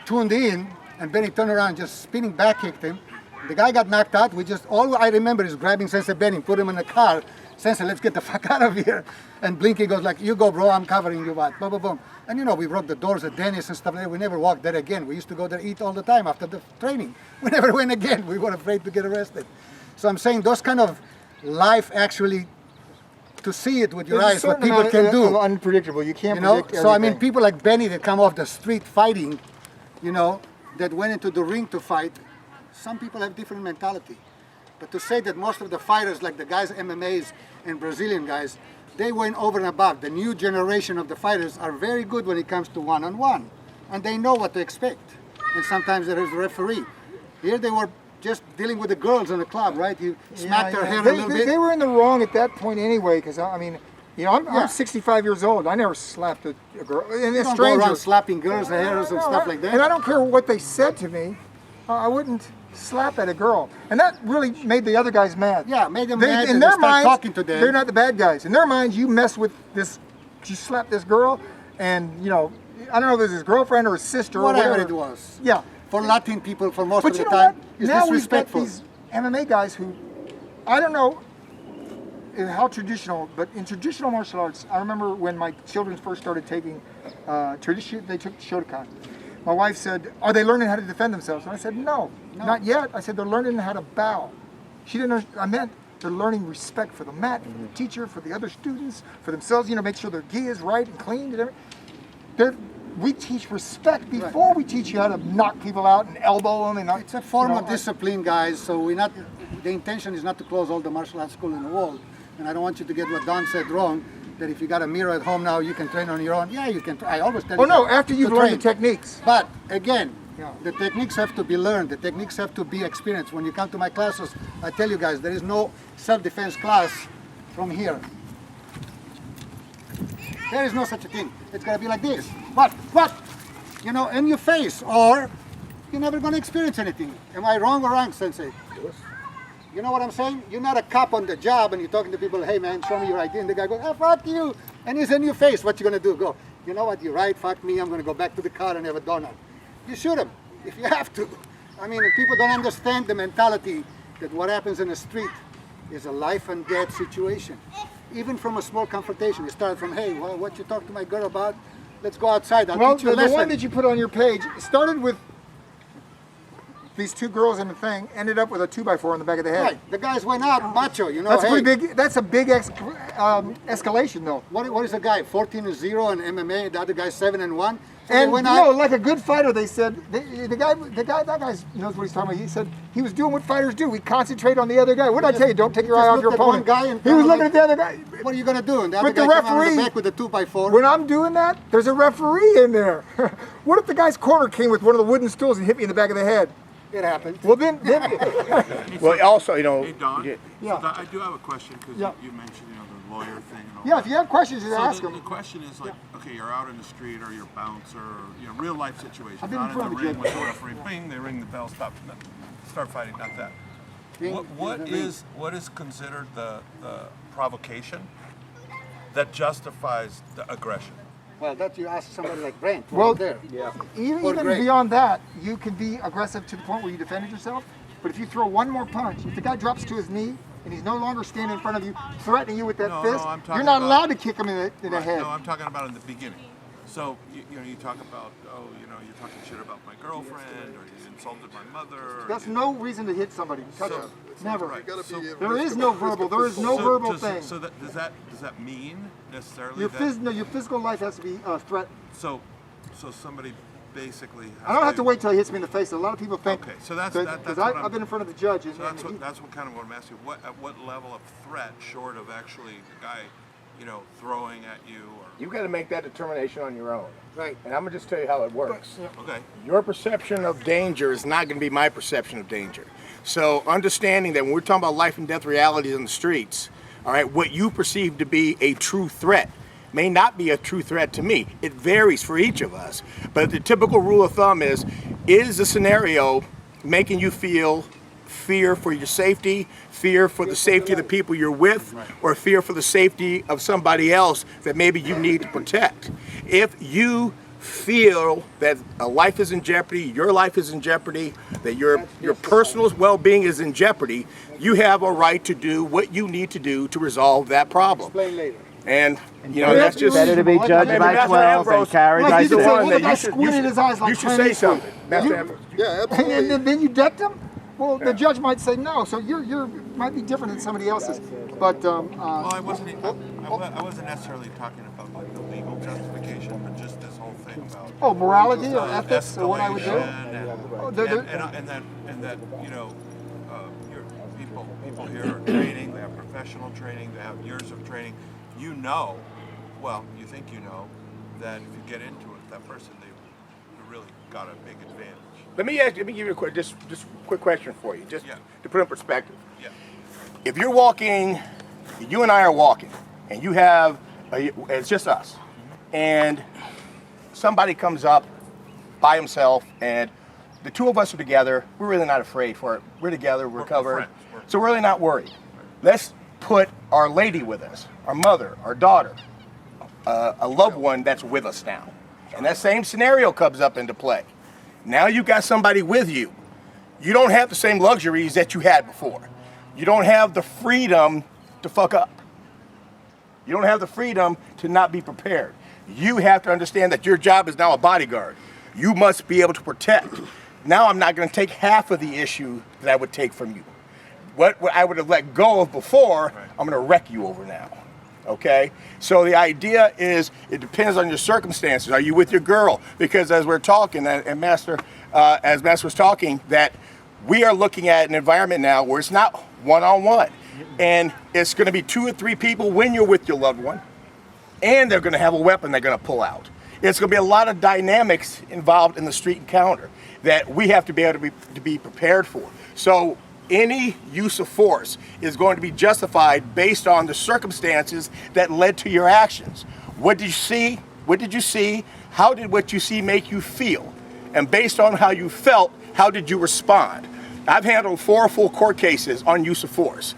tuned in and Benny turned around, just spinning back kicked him, the guy got knocked out. All I remember is grabbing Sensei Benny, put him in the car. Sensei, let's get the fuck out of here. And Blinky goes like, you go bro, I'm covering you, but boom, boom, boom. And you know, we broke the doors at Dennis and stuff like that. We never walked there again. We used to go there eat all the time after the training. We never went again. We were afraid to get arrested. So I'm saying those kind of life actually, to see it with your eyes, what people can do. Unpredictable. You can't predict everything. So I mean, people like Benny that come off the street fighting, you know, that went into the ring to fight, some people have different mentality. But to say that most of the fighters, like the guys MMAs and Brazilian guys, they went over and above. The new generation of the fighters are very good when it comes to one-on-one. And they know what to expect. And sometimes there is a referee. Here they were just dealing with the girls in the club, right? You smacked their hair a little bit. They were in the wrong at that point anyway, because I mean, you know, I'm 65 years old. I never slapped a girl. And You don't go around slapping girls' hairs and stuff like that. And I don't care what they said to me. I wouldn't slap at a girl. And that really made the other guys mad. Yeah, made them mad. In And their they start minds, talking to them. they're not the bad guys. In their minds, you mess with this, you slap this girl, and you know, I don't know if it was his girlfriend or his sister or Whatever whatever it was. Yeah. For Latin people, for most But of you the know time, what? it's Now we've got disrespectful. these MMA guys who, I don't know how traditional, but in traditional martial arts, I remember when my children first started taking tradition, they took Shotokan. My wife said, "Are they learning how to defend themselves?" And I said, "No, not yet." I said, "They're learning how to bow." She didn't know. I meant they're learning respect for the mat, for the teacher, for the other students, for themselves. You know, make sure their gi is right and clean and everything. We teach respect before we teach you how to knock people out and elbow them. And It's a form of discipline, guys. So we're not. The intention is not to close all the martial arts school in the world. And I don't want you to get what Don said wrong. That if you got a mirror at home now, you can train on your own. Yeah, you can. I always tell you. Oh no! that, After you've to learned the train. techniques. But again, the techniques have to be learned. The techniques have to be experienced. When you come to my classes, I tell you guys, there is no self-defense class from here. There is no such a thing. It's gotta be like this. What? You know, in your face, or you're never gonna experience anything. Am I wrong or wrong, Sensei? You know what I'm saying? You're not a cop on the job and you're talking to people, hey man, show me your ID. And the guy goes, fuck you. And he's in your face. What you gonna do? Go, you know what, you're right, fuck me. I'm gonna go back to the car and have a donut. You shoot him if you have to. I mean, if people don't understand the mentality that what happens in the street is a life and death situation. Even from a small confrontation, it started from, hey, well, what you talk to my girl about? Let's go outside, I'll Well, teach you a the lesson. one that you put on your page started with these two girls in the thing, ended up with a 2x4 on the back of the head. Right, the guys went out macho, you know. That's hey, pretty big. That's a big escalation, though. What is the guy? 14-0 in MMA. The other guy 7-1. So they And went no, out. like a good fighter, they said that guy knows what he's talking about. He said he was doing what fighters do. We concentrate on the other guy. What did I tell you? Don't take your eye Just off your looked at one opponent. guy and He was kinda looking at the other guy. What are you gonna do? And the other But the guy came out of referee- the back with a 2x4. When I'm doing that, there's a referee in there. What if the guy's corner came with one of the wooden stools and hit me in the back of the head? It happened. Well, then Well, also, you know, Hey, Don. Yeah. So I do have a question because Yeah. you mentioned, the lawyer thing and all yeah, that. if you have questions, just So ask the them. question is like, okay, you're out in the street or you're a bouncer, or, real life situation. I've been Not in front the of a ring judge. with the referee. Bing, they ring the bell, start fighting. Not that. What is considered the provocation that justifies the aggression? Well, that you ask somebody like Brent. Well, there. Even great. beyond that, you can be aggressive to the point where you defended yourself. But if you throw one more punch, if the guy drops to his knee and he's no longer standing in front of you, threatening you with that fist, I'm talking you're not about- allowed to kick him in the Right, head. No, I'm talking about in the beginning. So you talk about, you're talking shit about my girlfriend, or you insulted my mother. That's no reason to hit somebody. Touch So- him. Never. Right. So- There is no verbal. There is no verbal thing. So does that mean necessarily Your that? your physical life has to be threatened. So somebody basically. Has I don't have to wait till he hits me in the face. A lot of people think. Okay, so that's because what I'm- I've been in front of the judge. And, So and that's what kind of what I'm asking. At what level of threat, short of actually the guy, throwing at you, or You got to make that determination on your own. Right. And I'm gonna just tell you how it works. okay, Your perception of danger is not going to be my perception of danger. So understanding that when we're talking about life and death realities in the streets, all right, what you perceive to be a true threat may not be a true threat to me. It varies for each of us. But the typical rule of thumb is the scenario making you feel fear for your safety, fear for the safety of the people you're with, or fear for the safety of somebody else that maybe you need to protect? If you feel that a life is in jeopardy, your life is in jeopardy, that your personal well-being is in jeopardy, you have a right to do what you need to do to resolve that problem. Explain later. And that's just Better to be judged Maybe by Master 12 than Ambrose- carried Like by you said, 6. well, the guy You should- squinted his eyes like you should Clint say Eastwood. something, Master You- Ambrose. Yeah, absolutely. And then you decked him. Well, the judge might say no. So you're might be different than somebody else's. But well, I wasn't necessarily talking about like the legal justification, but just this whole thing about morality or ethics or what I would do. escalation and that your people here are training. They have professional training. They have years of training. You think that if you get into it, that person they really got a big advantage. Let me give you a quick question for you, just Yeah. to put it in perspective. Yeah. If you're walking, you and I are walking, and you have, it's just us, and somebody comes up by himself, and the two of us are together, we're really not afraid for it. We're together, we're covered, friends. so we're really not worried. Let's put our lady with us, our mother, our daughter, a loved one that's with us now. And that same scenario comes up into play. Now you got somebody with you. You don't have the same luxuries that you had before. You don't have the freedom to fuck up. You don't have the freedom to not be prepared. You have to understand that your job is now a bodyguard. You must be able to protect. Now I'm not going to take half of the issue that I would take from you. What I would have let go of before, I'm going to wreck you over now. Okay? So the idea is it depends on your circumstances. Are you with your girl? Because as we're talking, and Master was talking, that we are looking at an environment now where it's not one-on-one. And it's going to be 2 or 3 people when you're with your loved one. And they're going to have a weapon they're going to pull out. It's going to be a lot of dynamics involved in the street encounter that we have to be able to be prepared for. So any use of force is going to be justified based on the circumstances that led to your actions. What did you see? What did you see? How did what you see make you feel? And based on how you felt, how did you respond? I've handled 4 full court cases on use of force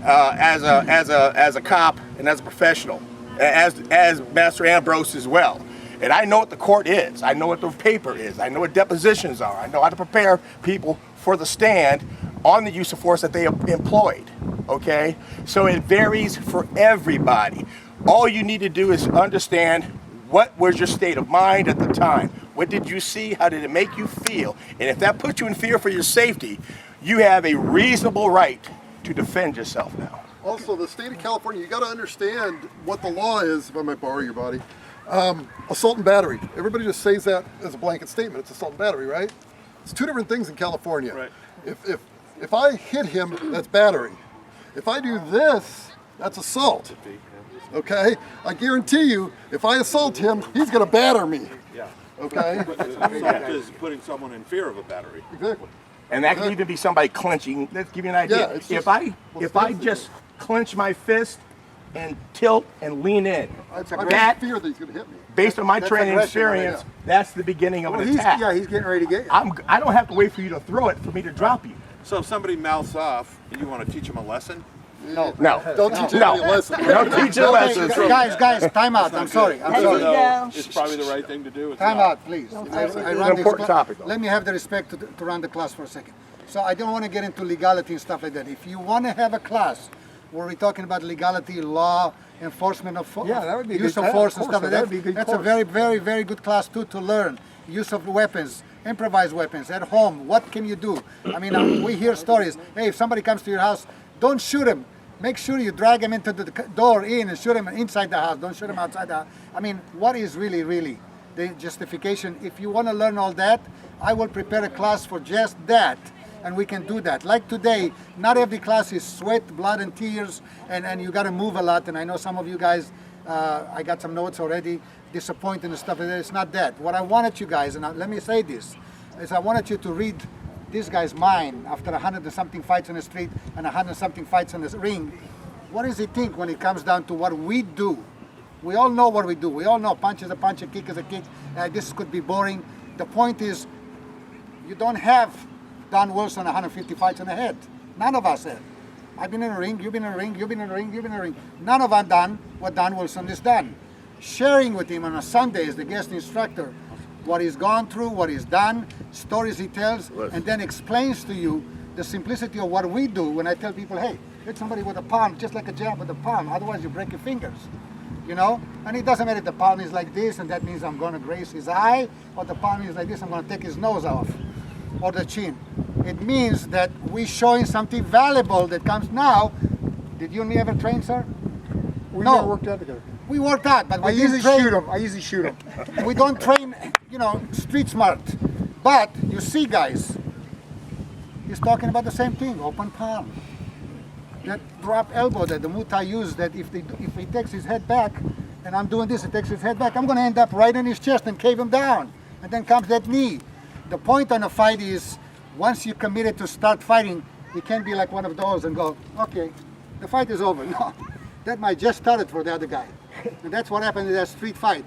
as a cop and as a professional, as Master Ambrose as well. And I know what the court is. I know what the paper is. I know what depositions are. I know how to prepare people for the stand on the use of force that they employed, okay? So it varies for everybody. All you need to do is understand what was your state of mind at the time. What did you see? How did it make you feel? And if that puts you in fear for your safety, you have a reasonable right to defend yourself now. Also, the state of California, you got to understand what the law is, if I might borrow your body. Assault and battery. Everybody just says that as a blanket statement. It's assault and battery, right? It's 2 different things in California. Right. If I hit him, that's battery. If I do this, that's assault. Okay? I guarantee you, if I assault him, he's going to batter me. Yeah. Okay? Assault is putting someone in fear of a battery. Exactly. And that can even be somebody clenching. Let's give you an idea. Yeah, it's just- if I just clench my fist and tilt and lean in, It's that, fear that he's going to hit me. based on my That's training aggression right experience, now. that's the beginning of an attack. he's getting ready to get you. I don't have to wait for you to throw it for me to drop you. So if somebody mouths off and you want to teach them a lesson, No. No. Don't teach No. any lessons. Don't teach a lesson. Guys, time out. I'm sorry. I'm There you sorry. go. It's probably the right thing to do. It's Time not. out, please. I It's run an this important topic, though. Let me have the respect to run the class for a second. So I don't want to get into legality and stuff like that. If you want to have a class where we're talking about legality, law, enforcement of that would be a use good- of force of and course, stuff like that'd that, be a good that's a course. very, very, very good class too to learn. Use of weapons, improvised weapons at home. What can you do? I mean, we hear stories. Hey, if somebody comes to your house, don't shoot him. Make sure you drag him into the door in and shoot him inside the house. Don't shoot him outside the house. I mean, what is really the justification? If you want to learn all that, I will prepare a class for just that. And we can do that. Like today, not every class is sweat, blood, and tears, and you got to move a lot. And I know some of you guys, I got some notes already, disappointed and stuff like that. It's not that. What I wanted you guys, and let me say this, is I wanted you to read this guy's mind after 100 and something fights on the street and 100 and something fights on the ring. What does he think when it comes down to what we do? We all know what we do. We all know punch is a punch, a kick is a kick. This could be boring. The point is, you don't have Don Wilson 150 fights in the head. None of us have. I've been in a ring, you've been in a ring, you've been in a ring, you've been in a ring. None of us done what Don Wilson has done. Sharing with him on a Sunday as the guest instructor what he's gone through, what he's done, stories he tells, and then explains to you the simplicity of what we do when I tell people, hey, hit somebody with a palm, just like a jab with a palm, otherwise you break your fingers. You know? And it doesn't matter if the palm is like this and that means I'm going to graze his eye, or the palm is like this, I'm going to take his nose off, or the chin. It means that we're showing something valuable that comes now. Did you and me ever train, sir? We No. never worked out together. We worked out, but we I didn't usually train. shoot him. I usually shoot him. We don't train, street smart. But you see, guys, he's talking about the same thing, open palm. That drop elbow that the Muay Thai used, that if he takes his head back, and I'm doing this, he takes his head back, I'm going to end up right in his chest and cave him down. And then comes that knee. The point on a fight is, once you're committed to start fighting, you can't be like one of those and go, okay, the fight is over. No, that might just started for the other guy. And that's what happened in that street fight.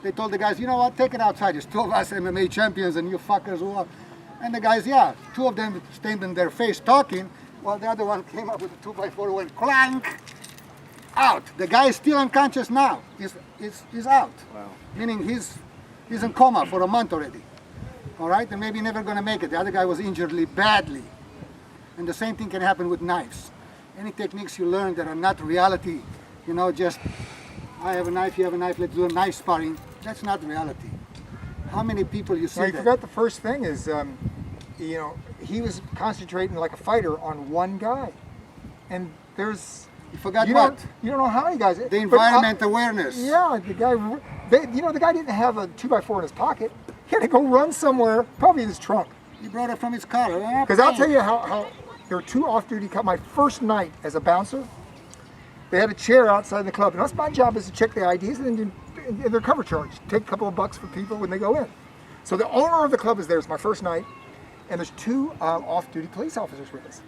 They told the guys, you know what, take it outside. There's two of us MMA champions and you fuckers who are. And the guys, yeah, two of them stayed in their face talking, while the other one came up with a 2x4 went clank, out. The guy is still unconscious now. He's out. Wow. Meaning he's in coma for a month already. All right, and maybe never gonna make it. The other guy was injured badly. And the same thing can happen with knives. Any techniques you learn that are not reality, just I have a knife, you have a knife, let's do a knife sparring. That's not reality. How many people you see Well, you that? forgot the first thing is, he was concentrating like a fighter on one guy, and there's. You forgot You what? you don't know how many guys. The environment awareness. Yeah, the guy. The guy didn't have a 2x4 in his pocket. He had to go run somewhere, probably in his trunk. He brought it from his car. Because I'll tell you how there were two off-duty cops. My first night as a bouncer, they had a chair outside the club, and that's my job is to check the IDs and then their cover charge. Take a couple of bucks for people when they go in. So the owner of the club is there. It's my first night, and there's two off-duty police officers with us.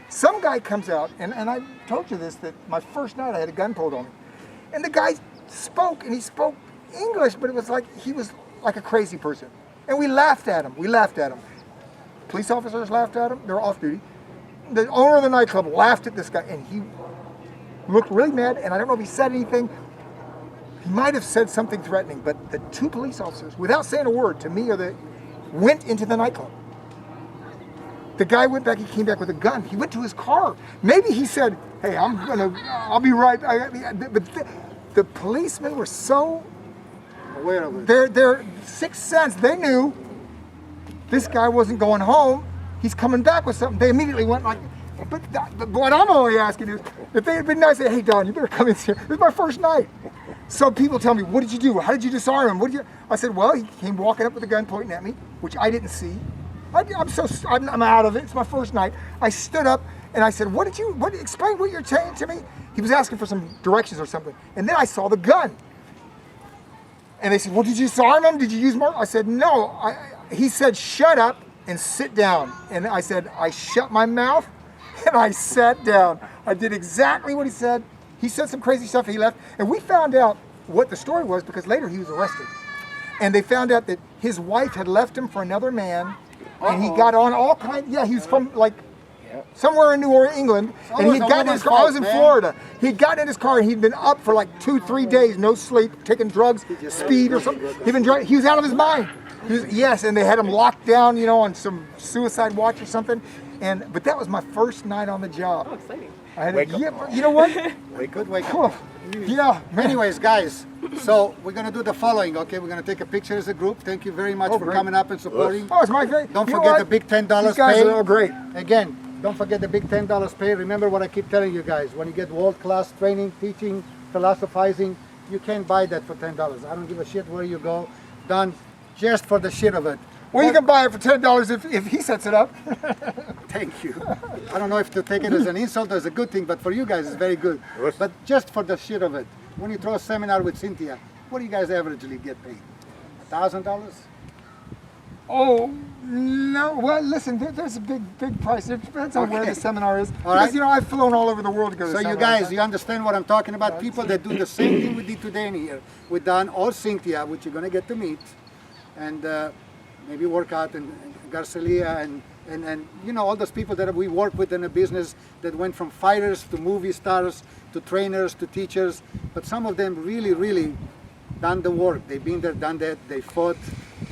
Some guy comes out, and I told you this, that my first night I had a gun pulled on me. And the guy spoke, and he spoke English, but it was like he was like a crazy person. And we laughed at him. Police officers laughed at him. They were off-duty. The owner of the nightclub laughed at this guy, and he looked really mad, and I don't know if he said anything. He might have said something threatening, but the two police officers, without saying a word to me, went into the nightclub. The guy went back, he came back with a gun. He went to his car. Maybe he said, hey, I'll be right. But the policemen were so Aware of it. their sixth sense, they knew this guy wasn't going home. He's coming back with something. They immediately went like, but what I'm only asking is, if they had been nice, say, hey, Don, you better come in here. This is my first night. So people tell me, what did you do? How did you disarm him? I said, well, he came walking up with a gun pointing at me, which I didn't see. I'm out of it. It's my first night. I stood up and I said, explain what you're saying to me. He was asking for some directions or something. And then I saw the gun. And they said, well, did you disarm him? Did you use more? I said, no. He said, shut up and sit down. And I said, I shut my mouth and I sat down. I did exactly what he said. He said some crazy stuff. He left. And we found out what the story was because later he was arrested. And they found out that his wife had left him for another man. And he got on all kinds. Yeah, he was from somewhere in England, and always he'd a gotten in his woman's car. I was fault, in man. Florida. He'd gotten in his car and he'd been up for like 2-3 days, no sleep, taking drugs, speed or something. He'd been driving. He was out of his mind. Yes, and they had him locked down, you know, on some suicide watch or something. But that was my first night on the job. Oh, exciting. I had you know what? Wake up. Cool. Yeah. Anyways, guys, so we're gonna do the following, okay? We're gonna take a picture as a group. Thank you very much for great. coming up and supporting. Oh, it's my great. Don't you know forget what? the big $10 These guys pay. are all great. Again, don't forget the big $10 pay. Remember what I keep telling you guys. When you get world-class training, teaching, philosophizing, you can't buy that for $10. I don't give a shit where you go. Done just for the shit of it. Well, you can buy it for $10 if he sets it up. Thank you. I don't know if to take it as an insult or as a good thing, but for you guys it's very good. But just for the shit of it, when you throw a seminar with Cynthia, what do you guys averagely get paid? $1,000? Oh, no. Well, listen, there's a big price. It depends on where the seminar is. All right. Because, you know, I've flown all over the world to go to So you seminars. guys, you understand what I'm talking about? People that do the same thing we did today in here with Dan or Cynthia, which you're going to get to meet, and maybe work out, and Garcelia, and you know, all those people that we work with in the business that went from fighters to movie stars to trainers to teachers, but some of them really done the work. They've been there, done that, they fought,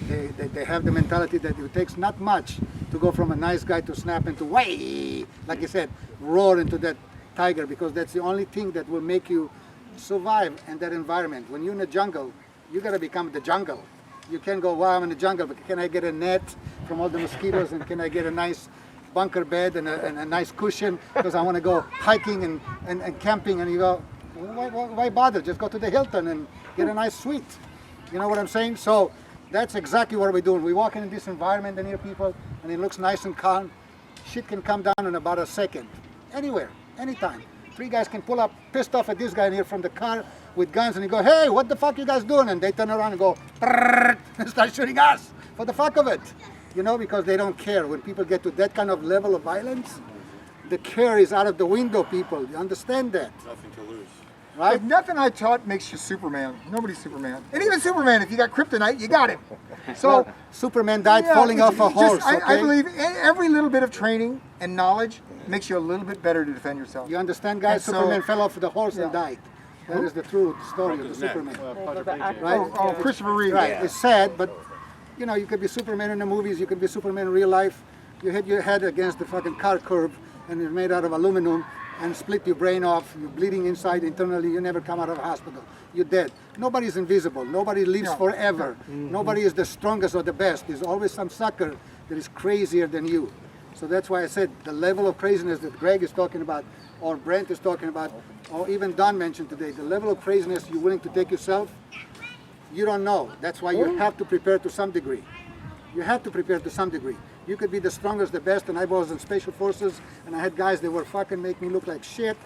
they have the mentality that it takes not much to go from a nice guy to snap into way, like you said, roar into that tiger, because that's the only thing that will make you survive in that environment. When you're in the jungle, you gotta become the jungle. You can't go, wow, I'm in the jungle, but can I get a net from all the mosquitoes, and can I get a nice bunker bed and a nice cushion because I want to go hiking and camping? And you go, why bother? Just go to the Hilton and get a nice suite. You know what I'm saying? So that's exactly what we're doing. We walk in this environment and hear people, and it looks nice and calm. Shit can come down in about a second. Anywhere, anytime. 3 guys can pull up pissed off at this guy in here from the car with guns, and you go, hey, what the fuck you guys doing? And they turn around and go, and start shooting us for the fuck of it. You know, because they don't care. When people get to that kind of level of violence, the care is out of the window, people. You understand that? Nothing to lose. Right? Like, nothing I taught makes you Superman. Nobody's Superman. And even Superman, if you got kryptonite, you got him. So Well, Superman died falling off a horse, I okay? believe every little bit of training and knowledge makes you a little bit better to defend yourself. You understand, guys? And so- Superman fell off the horse and died. That is the true story of the Superman. Right? Oh, Christopher Reeve. Right. It's sad, but you know, you could be Superman in the movies, you could be Superman in real life. You hit your head against the fucking car curb and it's made out of aluminum and split your brain off. You're bleeding inside internally. You never come out of a hospital. You're dead. Nobody's invisible. Nobody lives forever. Nobody is the strongest or the best. There's always some sucker that is crazier than you. So that's why I said the level of craziness that Greg is talking about, or Brent is talking about, or even Don mentioned today, the level of craziness you're willing to take yourself, you don't know. That's why you have to prepare to some degree. You have to prepare to some degree. You could be the strongest, the best, and I was in special forces, and I had guys that were fucking make me look like shit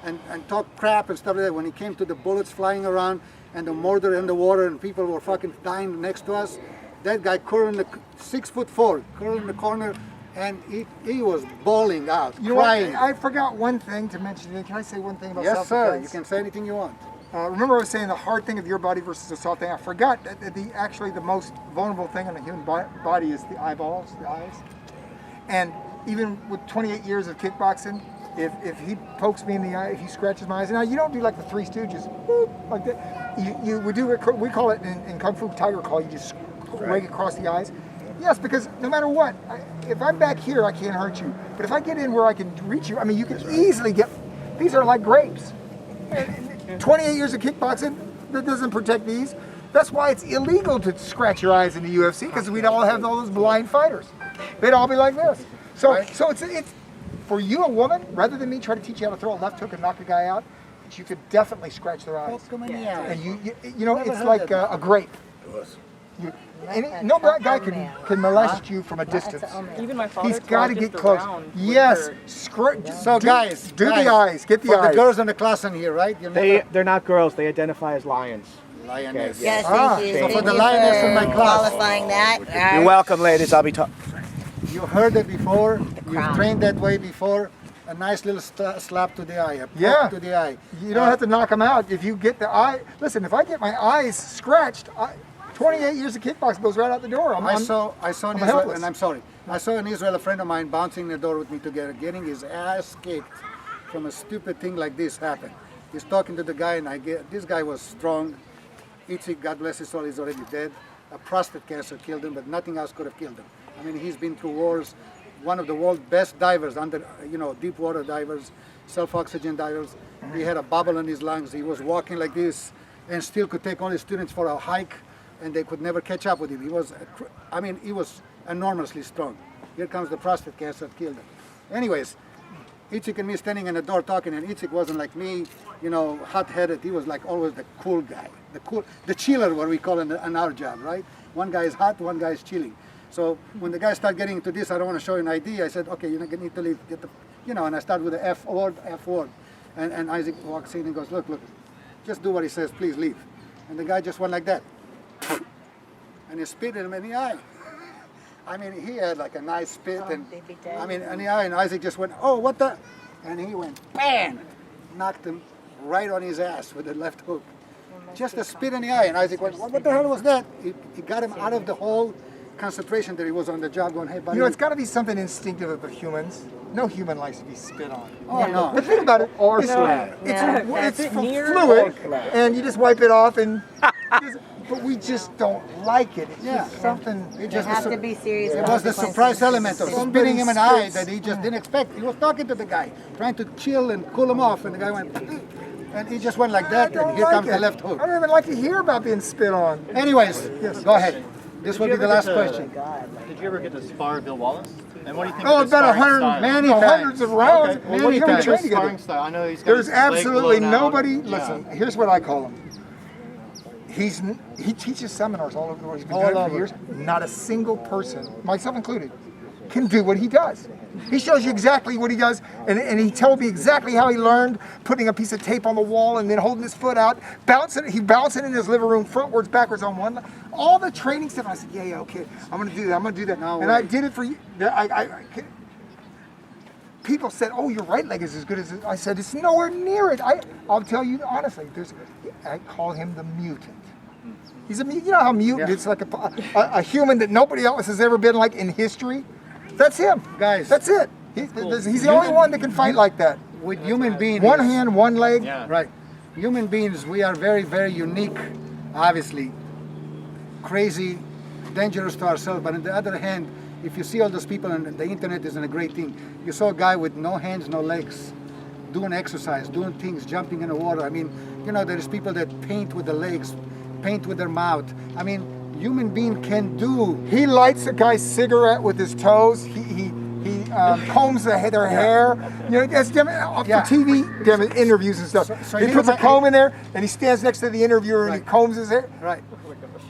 and talk crap and stuff like that. When it came to the bullets flying around and the murder in the water and people were fucking dying next to us, that guy curled in the 6'4", curled in the corner, and he was bawling out, You know crying. what? I forgot one thing to mention today. Can I say one thing about Yes, sir. self-defense? You can say anything you want. Remember I was saying the hard thing of your body versus the soft thing? I forgot that actually the most vulnerable thing on a human body is the eyeballs, the eyes. And even with 28 years of kickboxing, if he pokes me in the eye, if he scratches my eyes, now you don't do like the Three Stooges, whoop, like that. You would do it, we call it in Kung Fu Tiger Claw, you just rake across the eyes. Yes, because no matter what, if I'm back here, I can't hurt you. But if I get in where I can reach you, I mean, you can easily get, these are like grapes. 28 years of kickboxing, that doesn't protect these. That's why it's illegal to scratch your eyes in the UFC, because we'd all have all those blind fighters. They'd all be like this. So it's for you, a woman, rather than me try to teach you how to throw a left hook and knock a guy out, you could definitely scratch their eyes. And you know, it's like a grape. No black guy can molest you from a distance. Even my father He's got to just get close. around with Yes. her. So guys, do the eyes. Get the for eyes. the girls in the class in here, right? You're They're not girls. They identify as lions. lioness. Yes, Ah, thank you. so for Thank the you lioness in my for class. qualifying that. You're welcome, ladies. I'll be talking. You heard it before. You've crown. trained that way before. A nice little slap to the eye, a poke Yeah. to the eye. You don't have to knock them out. If you get the eye, listen, if I get my eyes scratched, 28 years of kickboxing goes right out the door. I saw in I'm Israel, helpless. and I'm sorry. I saw in Israel a friend of mine bouncing the door with me together, getting his ass kicked from a stupid thing like this happened. He's talking to the guy, and this guy was strong. Itzik, God bless his soul, he's already dead. A prostate cancer killed him, but nothing else could have killed him. I mean, he's been through wars. One of the world's best divers, deep water divers, self-oxygen divers. He had a bubble in his lungs. He was walking like this, and still could take all his students for a hike, and they could never catch up with him. He was enormously strong. Here comes the prostate cancer that killed him. Anyways, Itzik and me standing in the door talking, and Itzik wasn't like me, hot-headed. He was like always the cool guy, the chiller, what we call in our job, right? One guy is hot, one guy is chilling. So when the guy started getting into this, I don't want to show you an ID. I said, okay, you need to leave, and I started with the F word. And Isaac walks in and goes, look, just do what he says, please leave. And the guy just went like that. And he spit him in the eye. I mean, he had like a nice spit, and in the eye, and Isaac just went, oh, what the? And he went, bam! Knocked him right on his ass with the left hook. Just a spit in the eye, and Isaac went, what the hell was that? He got him out of the whole concentration that he was on the job going, hey, buddy. It's got to be something instinctive about humans. No human likes to be spit on. Oh, no. But think about it. Or slap. It's fluid, and you just wipe it off, but we just don't like it. It's just something. You have to be serious. It was the surprise element of spitting him in the eye that he just didn't expect. He was talking to the guy, trying to chill and cool him off, and the guy went, and he just went like that, and here comes the left hook. I don't even like to hear about being spit on. Anyways, go ahead. This will be the last question. Did you ever get to spar Bill Wallace? And what do you think? Oh, of his about sparring 100, style? hundreds of rounds. Okay. Well, what do you Many think of his times. sparring style? I know he's got There's his leg absolutely blown out. nobody. Yeah. Listen, here's what I call him. He teaches seminars all over the world. He's been doing it for years. Not a single person, myself included, can do what he does. He shows you exactly what he does, and he told me exactly how he learned putting a piece of tape on the wall and then holding his foot out, he bouncing in his living room, frontwards, backwards on one. All the training stuff. I said, yeah, okay, I'm gonna do that. No and way. I did it for you. People said, "Oh, your right leg is as good as it." I said, "It's nowhere near it." I'll tell you honestly. I call him the mutant. He's a mutant. You know how mutant? It's like a human that nobody else has ever been like in history. That's him, Guys. That's it. He's the only one that can fight like that. With human beings, One hand, one leg. Yeah. right? Human beings, we are very, very unique. Obviously, crazy, dangerous to ourselves. But on the other hand, if you see all those people on the internet, isn't a great thing. You saw a guy with no hands, no legs, doing exercise, doing things, jumping in the water. I mean, there's people that paint with the legs, paint with their mouth. I mean, human being can do. He lights a guy's cigarette with his toes. He combs their hair. That's for TV interviews and stuff. So he puts a comb in there, and he stands next to the interviewer and he combs his hair. Right.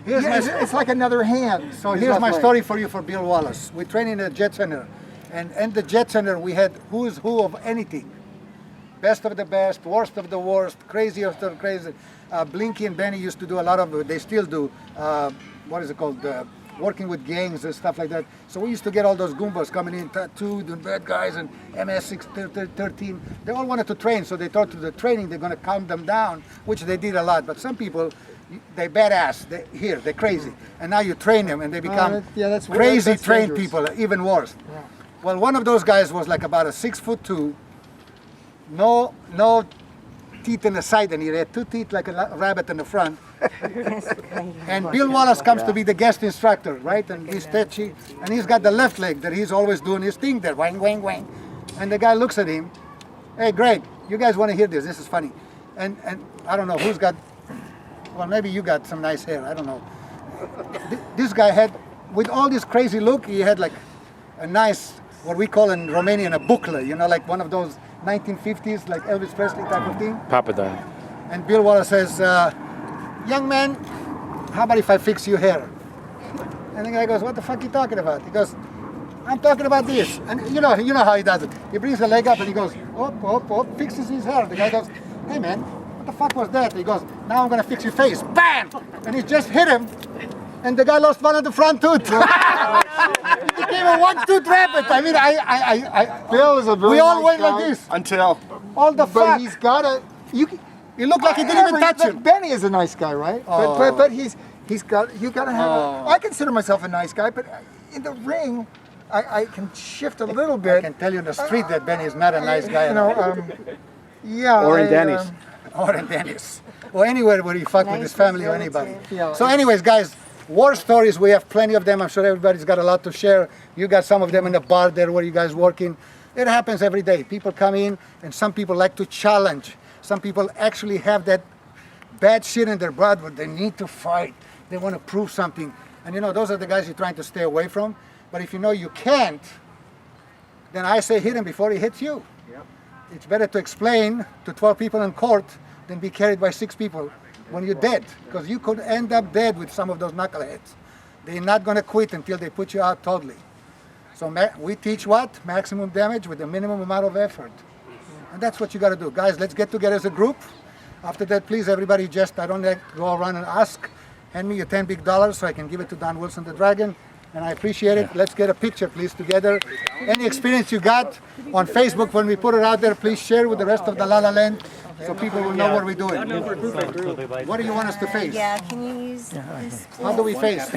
It's like another hand. So here's my story for you for Bill Wallace. We trained in the Jet Center, and in the Jet Center we had who's who of anything. Best of the best, worst of the worst, crazy of the crazy. Blinky and Benny used to do a lot of, they still do, what is it called, working with gangs and stuff like that. So we used to get all those Goombas coming in, tattooed and bad guys and MS-13. They all wanted to train, so they thought through the training they're going to calm them down, which they did a lot. But some people, they badass, they're crazy. And now you train them and they become that's crazy trained dangerous. people, even worse. Yeah. Well, one of those guys was like about a 6'2", no teeth in the side, and he had 2 teeth like a rabbit in the front. And Bill Wallace comes to be the guest instructor, right? And he's tetchy, and he's got the left leg that he's always doing his thing there, wang, wang, wang. And the guy looks at him, hey, Greg, you guys want to hear this? This is funny. And I don't know who's got, well, maybe you got some nice hair, I don't know. This guy had, with all this crazy look, he had like a nice, what we call in Romanian, a buckler, like one of those 1950s, like Elvis Presley type of thing. Papadon. And Bill Wallace says, young man, how about if I fix your hair? And the guy goes, what the fuck are you talking about? He goes, I'm talking about this. And you know how he does it. He brings the leg up and he goes, up, fixes his hair. The guy goes, hey man, what the fuck was that? He goes, now I'm gonna fix your face. Bam! And he just hit him. And the guy lost one of the front tooth. He became a one-tooth rabbit. I mean, Bill is a very we all nice went guy. like this. Until All the But fuck. he's got a. He looked like he didn't even touch him. Benny is a nice guy, right? Oh. But You got to have. I consider myself a nice guy, but in the ring, I can shift a little I bit. can tell you in the street that Benny is not a nice guy. You know, yeah. Or in Denny's. Or in Dennis. Or anywhere where you fuck with his Nice family or relative. anybody. Yeah. So anyways, guys, war stories, we have plenty of them. I'm sure everybody's got a lot to share. You got some of them in the bar there where you guys working. It happens every day. People come in and some people like to challenge. Some people actually have that bad shit in their blood where they need to fight. They want to prove something. And you know, those are the guys you're trying to stay away from. But if you know you can't, then I say hit him before he hits you. Yep. It's better to explain to 12 people in court than be carried by 6 people when you're dead. Because you could end up dead with some of those knuckleheads. They're not going to quit until they put you out totally. So we teach what? Maximum damage with the minimum amount of effort. And that's what you got to do. Guys, let's get together as a group. After that, please, everybody, just, I don't like to go around and ask. Hand me your $10 big so I can give it to Don Wilson the Dragon. And I appreciate it. Let's get a picture, please, together. Any experience you got on Facebook, when we put it out there, please share with the rest of the La La Land so people will know what we're doing. What do you want us to face? Yeah, can you use this? How do we face?